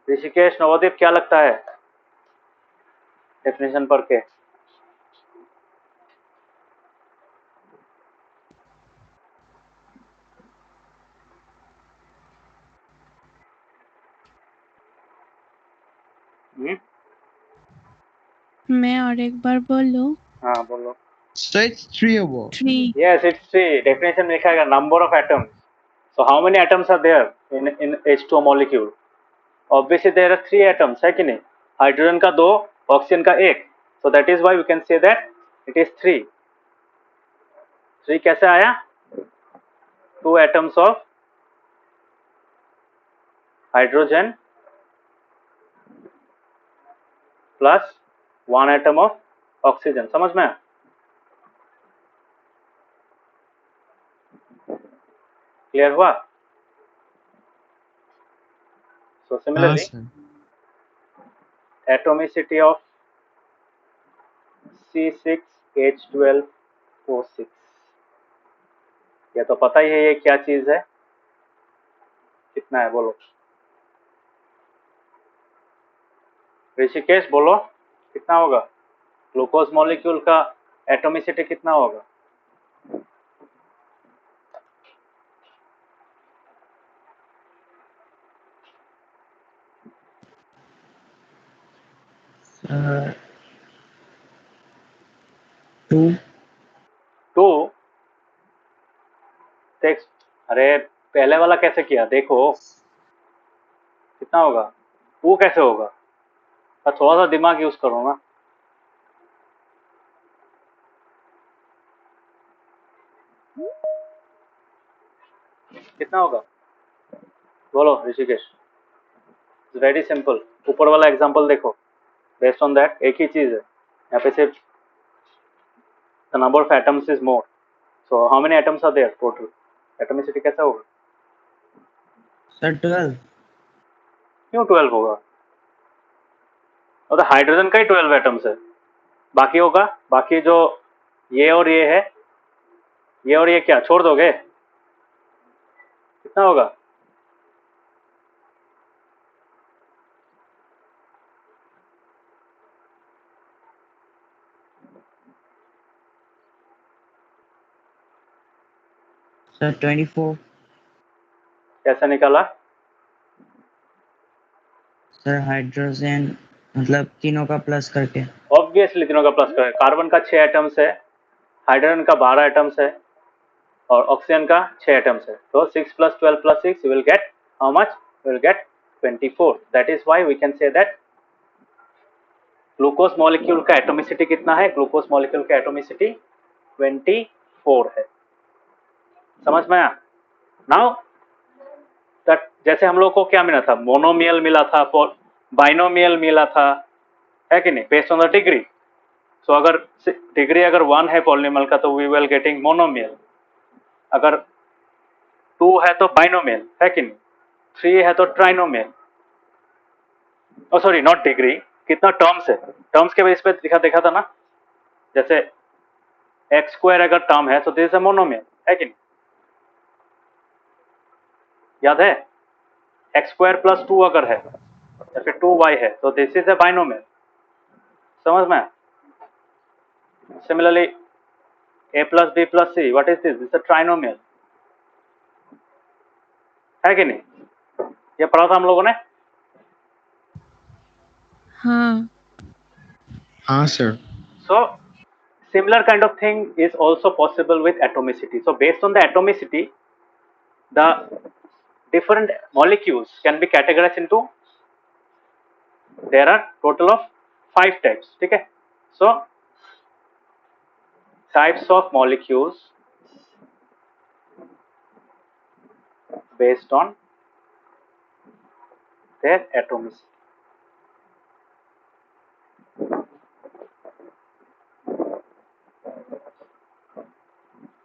ऋषिकेश, नवोदीप, क्या लगता है डेफिनेशन पढ़ के? मैं और एक बार बोलूं? हाँ बोलो। Sir, it's 3 above. 3. Yes, it's 3. Definition में लिखा है number of atoms. So how many atoms are there in H2O molecule? Obviously there are 3 atoms, है कि नहीं? हाइड्रोजन का 2, ऑक्सीजन का 1. So that is why we can say that it is 3. 3 कैसे आया? 2 atoms of hydrogen plus 1 atom of oxygen. समझ में? Clear हुआ? So similarly, sir. atomicity of C6H12O6. ये तो पता ही है ये क्या चीज है, कितना है बोलो। ऋषिकेश बोलो कितना होगा? ग्लूकोज मॉलिक्यूल का एटॉमिसिटी कितना होगा? Uh, 2. 2। देख, अरे पहले वाला कैसे किया देखो, कितना होगा? 2 कैसे होगा? तो थोड़ा सा दिमाग यूज करो ना। कितना होगा बोलो ऋषिकेश? It's very simple. ऊपर वाला एग्जांपल देखो, बेस्ड ऑन दैट एक ही चीज है यहाँ पे, सिर्फ the number of atoms is more. So how many atoms are there total? Atomicity कैसा होगा? Sir, 12. क्यों 12 होगा? और तो हाइड्रोजन का ही 12 एटम्स है, बाकी होगा, बाकी जो ये और ये है, ये और ये क्या छोड़ दोगे? कितना होगा? Sir, 24. कैसे निकाला? Sir, hydrogen मतलब तीनों का प्लस करके. ऑब्वियसली तीनों का प्लस करें। कार्बन का 6 एटम्स है, हाइड्रोजन का 12 एटम्स है और ऑक्सीजन का 6 एटम्स है। तो 6 + 12 + 6 you will get how much? You will get 24. That is why we can say that glucose molecule का एटोमिसिटी कितना है? ग्लूकोज मॉलिक्यूल का एटोमिसिटी 24 है। समझ में आया? नाउ दैट जैसे हम लोग को क्या मिला था? मोनोमियल मिला था, बाइनोमियल मिला था, है कि नहीं? Based on the degree. So अगर डिग्री अगर 1 है पॉलिनोमियल का तो वी विल गेटिंग मोनोमियल, अगर 2 है तो बाइनोमियल, है कि नहीं? 3 है तो trinomial. Oh sorry, not degree, कितना टर्म्स है, टर्म्स के बेस पे देखा था ना। जैसे x² अगर टर्म है तो दिस इज अ मोनोमियल, है कि नहीं? याद है? x² + 2 अगर है या फिर 2y है तो दिस इज अ बाइनोमियल। समझ में? Similarly a + b + c, what is this? Is a trinomial, है कि नहीं? ये पढ़ा था हम लोगों ने। हाँ. sir. So similar kind of thing is also possible with atomicity. So based on the atomicity, the different molecules can be categorized into, there are total of 5 types. ठीक है? So types of molecules based on their atomicity.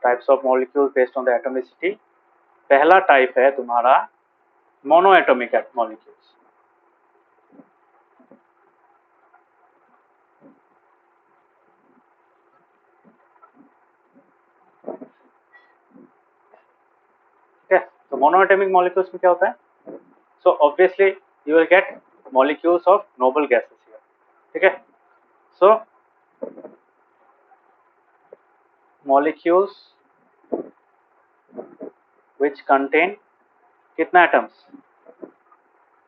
Types of molecules based on the atomicity. पहला type है तुम्हारा monoatomic molecules. ठीक है? तो monoatomic molecules में क्या होता है? So obviously you will gate molecules of noble gases here. ठीक है? सो molecules which contain कितना atoms?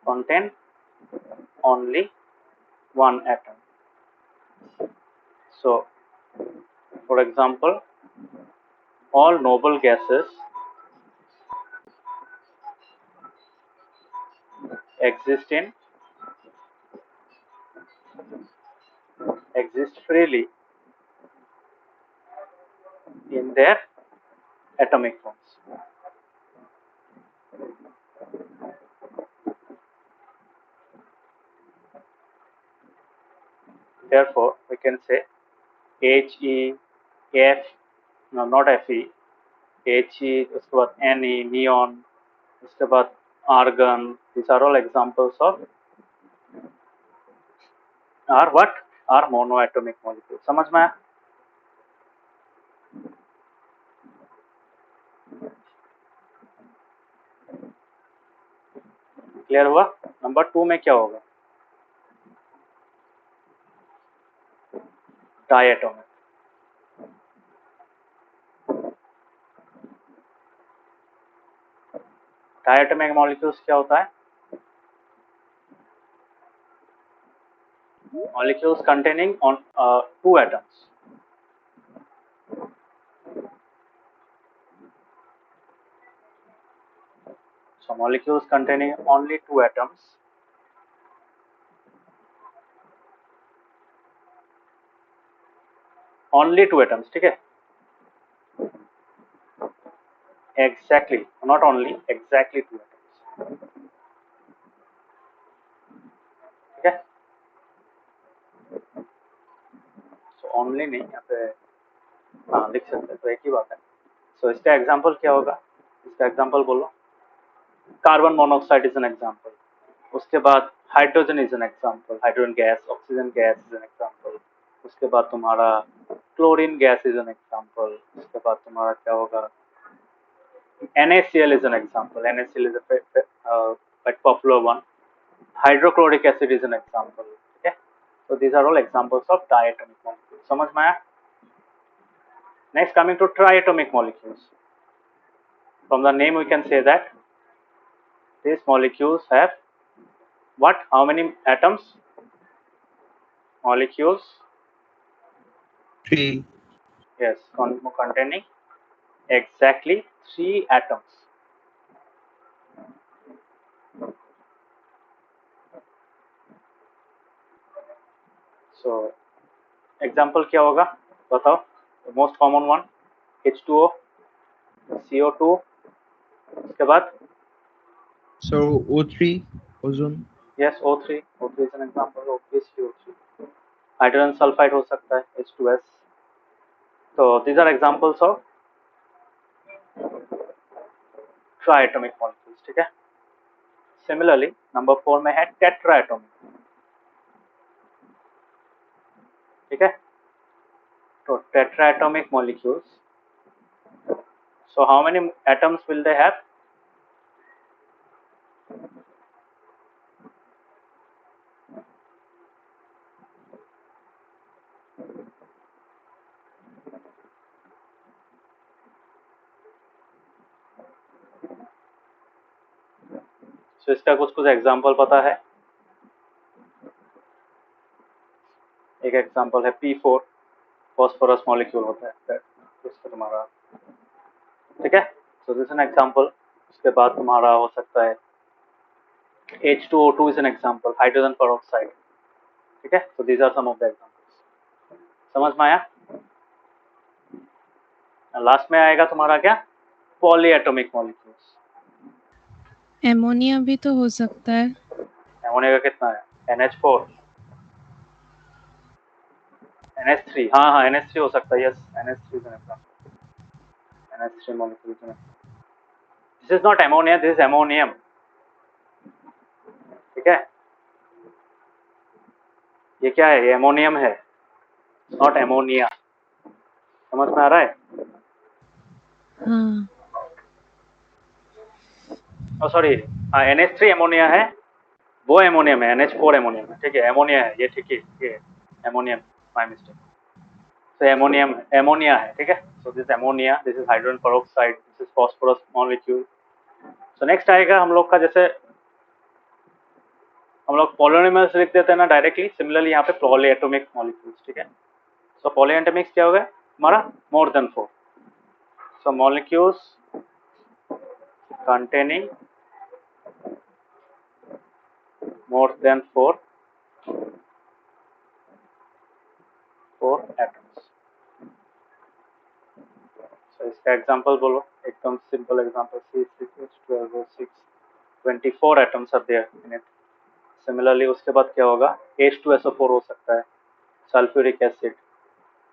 Contain only one atom. So for example, all noble gases exist freely in their atomic forms. Therefore, we can say He, F, no not Fe, He, उसके बाद Ne, neon, उसके बाद argon. These are all examples of are what? Are monoatomic molecules. समझ में आया? Clear हुआ? Number 2 में क्या होगा? डायटोमिक. डायटोमिक मॉलिक्यूल्स क्या होता है? Molecules containing on 2 atoms. So molecules containing only 2 atoms. Only 2 atoms, ठीक है? Exactly, not only, exactly 2 atoms. ठीक है? So only नहीं, यहाँ पे हाँ लिख सकते हैं, तो एक ही बात है. So इसका एग्जाम्पल क्या होगा? इसका एग्जाम्पल बोलो. Carbon monoxide is an example. उसके बाद hydrogen is an example. Hydrogen gas, oxygen gas is an example. उसके बाद तुम्हारा chlorine gas is an example. उसके बाद तुम्हारा क्या होगा? NaCl is an example. NaCl is a quite popular one. Hydrochloric acid is an example. Okay, so these are all examples of diatomic molecules. समझ में आया? Next, coming to triatomic molecules. From the name, we can say that these molecules have what? How many atoms? Molecules. 3. Yes, containing exactly 3 atoms. So example क्या होगा? बताओ. The most common one, H2O, CO2. उसके बाद So O3, ozone. yes, O3. O3 is an example. Obviously O3. Hydrogen sulfide हो सकता है, H2S. So these are examples of triatomic molecules. ठीक है? Similarly, number 4 में है tetraatomic. ठीक है? तो tetraatomic molecules. So how many atoms will they have? So इसका कुछ एग्जाम्पल पता है? एक एग्जाम्पल है P4, फॉस्फोरस मॉलिक्यूल होता है इसका तुम्हारा. ठीक है? So this is an example. उसके बाद तुम्हारा हो सकता है H2O2 is an example, hydrogen peroxide. ठीक है? So these are some of the examples. समझ में आया? लास्ट में आएगा तुम्हारा क्या? Polyatomic molecules. एमोनिया भी तो हो सकता है. एमोनिया का कितना है? NH4, NH3. हाँ NH3 हो सकता है. Yes, NH3 is an example. NH3 molecule. This is not ammonia, this is ammonium. ठीक है? ये क्या है? ये अमोनियम है, नॉट एमोनिया. समझ में आ रहा है? हाँ. सॉरी, NH3 एमोनिया है, वो एमोनियम है. NH4 एमोनियम है. ठीक है? एमोनिया है ये. ठीक है? ये एमोनियम, माय मिस्टेक. तो एमोनियम एमोनिया है. ठीक है? So this ammonia, this is hydrogen peroxide, this is phosphorus molecule. So next आएगा हम लोग का जैसे हम लोग पॉलिनोमियल्स लिख देते हैं ना डायरेक्टली, सिमिलरली यहाँ पे पॉलीएटॉमिक मॉलिक्यूल्स, ठीक है। सो पॉलीएटॉमिक्स क्या हो गया हमारा, more than 4। So molecules containing more than four atoms। so इसका एग्जांपल बोलो, एकदम simple example, C6H12O6 24 atoms are there in it। Similarly उसके बाद क्या होगा, H2SO4 हो सकता है, सल्फ्यूरिक एसिड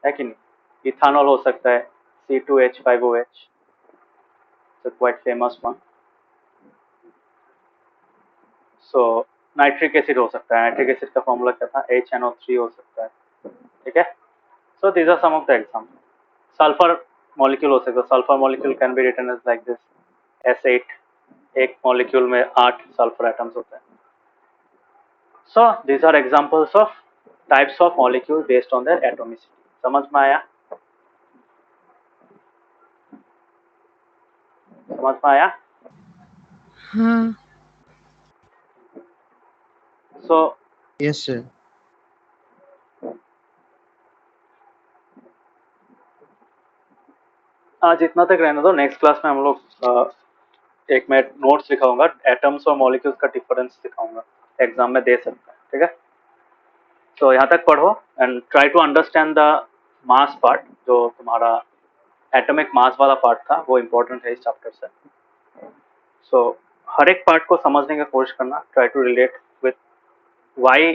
है कि नहीं, इथानॉल हो सकता है, C2H5OH, क्वाइट फेमस वन। सो नाइट्रिक एसिड हो सकता है, नाइट्रिक एसिड का फॉर्मूला क्या था, HNO3 हो सकता है, ठीक है। So these are some of the example. Sulphur molecule हो सकता है, sulphur molecule can be written as like this S8, एक मॉलिक्यूल में 8 सल्फर एटम्स होते हैं। So these are examples of types of molecule based on their atomicity. समझ में आया, समझ में आया? हाँ। सो Yes, sir. आज इतना तक रहने दो, नेक्स्ट क्लास में हम लोग एक मैं नोट्स दिखाऊंगा, एटम्स और मॉलिक्यूल्स का डिफरेंस दिखाऊंगा, एग्जाम में दे सकता है, ठीक है। तो यहाँ तक पढ़ो and try to understand the mass part, जो तुम्हारा एटॉमिक मास वाला पार्ट था वो इम्पोर्टेंट है इस चैप्टर से। सो हर एक पार्ट को समझने की कोशिश करना, try to relate with why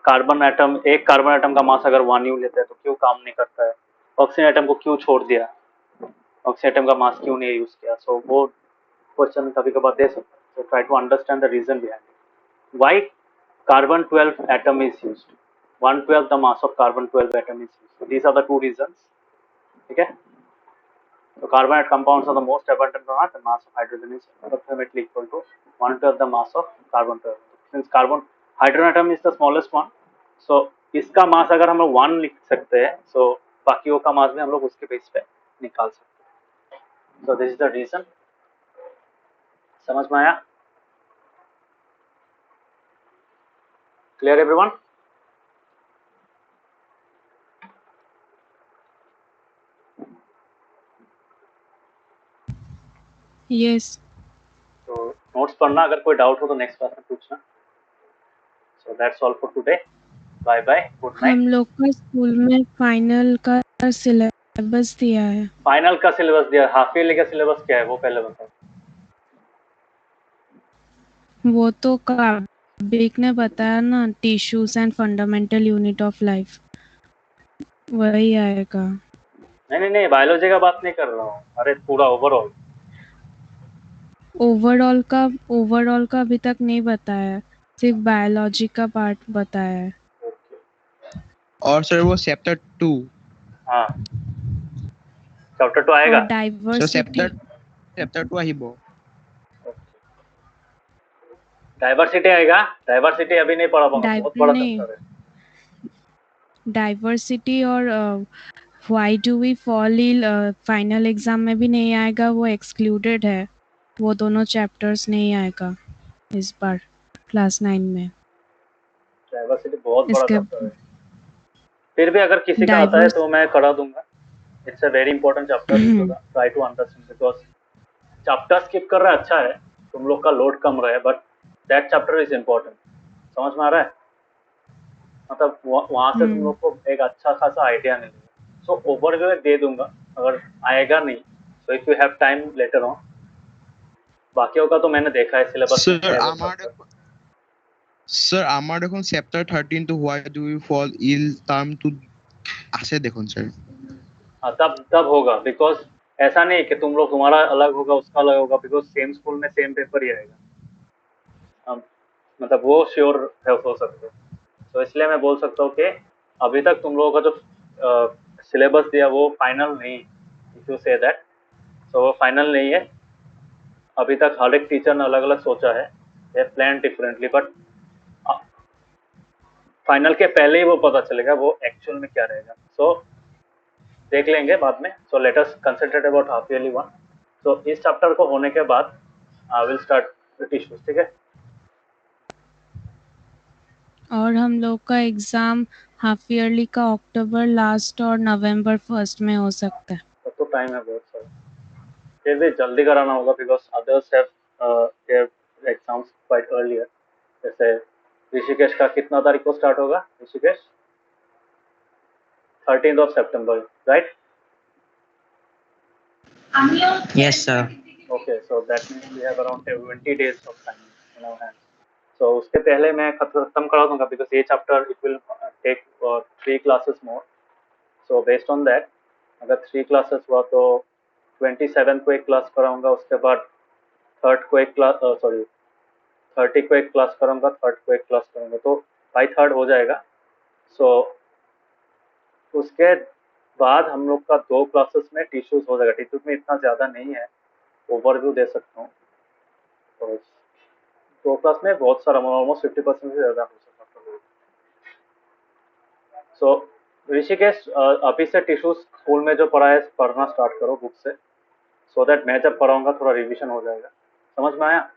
carbon atom, एक कार्बन एटम का मास अगर 1 U लेता है तो क्यों काम नहीं करता है, ऑक्सीजन एटम को क्यों छोड़ दिया, ऑक्सीजन एटम का मास क्यों नहीं यूज किया। सो वो क्वेश्चन कभी कभार दे सकते हैं। So try to understand the reason behind it, why carbon 12 atom is used, 1/12 the mass of carbon 12 atom is used। So these are the two reasons, ठीक है। So carbonate compounds are the most abundant on Earth, the mass of hydrogen is approximately equal to 1/12 the mass of carbon 12। Since carbon hydrogen atom is the smallest one, so इसका मास अगर हम लोग 1 लिख सकते हैं, so बाकियों का मास भी हम लोग उसके बेस पे निकाल सकते हैं। So this is the reason। समझ में आया? Clear everyone? यस। तो नोट्स पढ़ना, अगर कोई डाउट हो तो नेक्स्ट क्लास में पूछना। So that's all for today, bye bye, good night. हम लोग का स्कूल में फाइनल का सिलेबस दिया है। फाइनल का सिलेबस दिया, हाफ ईयरली का सिलेबस क्या है वो पहले बताओ। वो तो काबिक ने बताया ना, tissues and fundamental unit of life, वही आएगा। नहीं नहीं, बायोलॉजी का बात नहीं कर रहा हूँ, अरे पूरा ओवरऑल। ओवरऑल का अभी तक नहीं बताया, सिर्फ बायोलॉजी का पार्ट बताया है। और सर वो चैप्टर 2, हाँ चैप्टर 2 आएगा। और डाइवर्सिटी, चैप्टर 2 আহিব। डाइवर्सिटी आएगा, डाइवर्सिटी अभी नहीं पढ़ा पाऊंगा, बहुत बड़ा नहीं, चैप्टर है। डाइवर्सिटी और why do we fall ill final exam में भी नहीं आएगा, वो एक्सक्लूडेड है, वो दोनों चैप्टर्स नहीं आएगा इस बार क्लास 9 में। डाइवर्सिटी बहुत बड़ा इसके चैप्टर है, फिर भी अगर किसी का आता है तो मैं करा दूंगा। It's a very important chapter, try to understand, because chapter skip कर रहा है अच्छा है, तुम लोग का लोड कम रहा है, but that chapter is important. समझ में आ रहा है, मतलब वहां से तुम लोग को एक अच्छा खासा आइडिया मिलेगा। सो ओवरव्यू दे दूंगा, अगर आएगा नहीं so if you have time later on, बाकियों का तो मैंने देखा है सिलेबस में है वो सब। স্যার আমার দেখুন chapter 13 to why do you fall ill term two আছে দেখুন স্যার। हाँ तब होगा, बिकॉज ऐसा नहीं कि तुम लोग, तुम्हारा अलग होगा उसका अलग होगा, बिकॉज सेम स्कूल में सेम पेपर ही आएगा। मतलब वो श्योर हो सकते हो, तो इसलिए मैं बोल सकता हूँ कि अभी तक तुम लोगों का जो सिलेबस दिया वो फाइनल नहीं, इफ यू से दैट, तो वो फाइनल नहीं है अभी तक। हर एक टीचर ने अलग अलग सोचा है, दे प्लान डिफरेंटली, बट फाइनल के पहले ही वो पता चलेगा वो एक्चुअल में क्या रहेगा। सो देख लेंगे बाद में। So let us concentrate about half yearly 1। सो इस चैप्टर को होने के बाद I will start with tissues, ठीक है। और हम लोग का एग्जाम हाफ ईयरली का अक्टूबर लास्ट और नवंबर फर्स्ट में हो सकता है। तब तो टाइम है बहुत सारा, फिर भी जल्दी कराना होगा because others have their exams quite earlier. जैसे ऋषिकेश का कितना तारीख को स्टार्ट होगा? Rishikesh 13th of September, right? Yes, sir. Okay, so that means we have around 20 days of time in our hands. So उसके पहले मैं खत्म करा दूंगा because ये chapter it will take 3 classes more. So based on that, अगर 3 classes हुआ तो 27 को एक क्लास कराऊंगा, उसके बाद 3rd को एक क्लास 30 को एक क्लास करूंगा, 3rd को एक क्लास करूंगा, तो बाई 3rd हो जाएगा। सो उसके बाद हम लोग का 2 क्लासेस में टिश्यूज हो जाएगा। टिश्यूज में इतना ज़्यादा नहीं है, ओवरव्यू दे सकता हूँ। तो 2 क्लास में बहुत सारा, ऑलमोस्ट 50% से ज़्यादा हो सकता है। सो ऋषिकेश अभी से टिश्यूज स्कूल में जो पढ़ा है पढ़ना स्टार्ट करो बुक से, सो दैट मैं जब पढ़ाऊंगा थोड़ा रिविजन हो जाएगा। समझ में आया?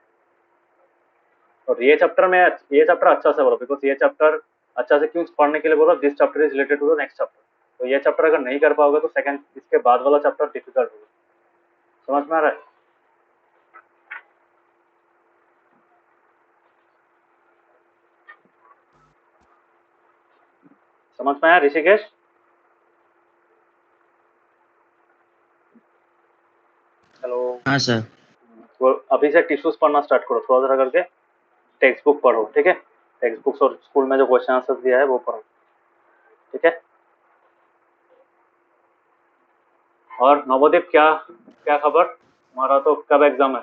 और ये चैप्टर अच्छा से बोलो बिकॉज ये चैप्टर अच्छा से क्यों पढ़ने के लिए बोलो, this chapter is related to the next chapter. तो ये चैप्टर अगर नहीं कर पाओगे तो सेकंड इसके बाद वाला चैप्टर डिफिकल्ट होगा। समझ में आ रहा है? समझ में आया ऋषिकेश? हेलो। हाँ सर। वो अभी से टिश्यूज पढ़ना स्टार्ट करो, थोड़ा थोड़ा करके टेक्स्ट बुक पढ़ो, ठीक है? टेक्स्ट बुक्स और स्कूल में जो क्वेश्चन आंसर दिया है वो पढ़ो, ठीक है? और नवोदीप क्या क्या खबर? हमारा तो कब एग्जाम है?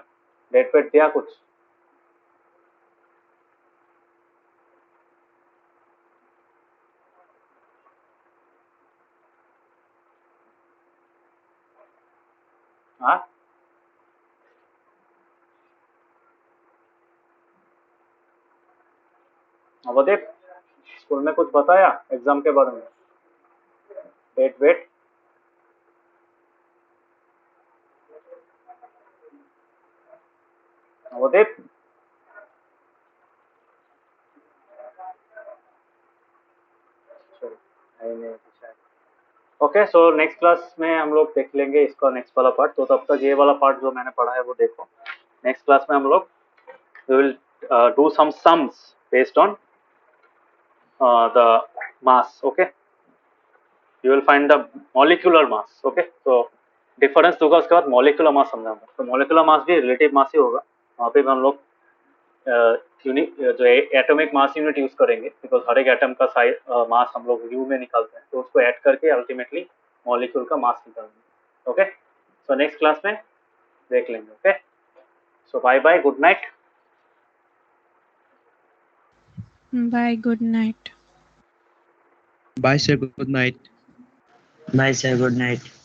डेट वेट दिया कुछ? हाँ, नवोदीप स्कूल में कुछ बताया एग्जाम के बारे में? Date wait? Navodeep okay, so next class में हम लोग देख लेंगे इसका नेक्स्ट वाला पार्ट। तो तब तक ये वाला पार्ट जो मैंने पढ़ा है वो देखो। नेक्स्ट क्लास में हम लोग we will do some sums based on the mass. Okay, you will find the molecular mass. Okay, so difference होगा, उसके बाद मॉलिक्यूलर मास समझाऊंगा। तो मॉलिक्यूलर मास भी रिलेटिव मास ही होगा, वहाँ पे भी हम लोग जो एटॉमिक मास यूनिट यूज करेंगे बिकॉज हर एक एटम का साइज मास हम लोग यू में निकालते हैं, तो उसको ऐड करके अल्टीमेटली मॉलिक्यूल का मास निकालेंगे। ओके, सो नेक्स्ट क्लास में देख लेंगे। Okay, so bye bye, good night. Bye, good night. Bye, sir. Good night. Bye, sir. Good night.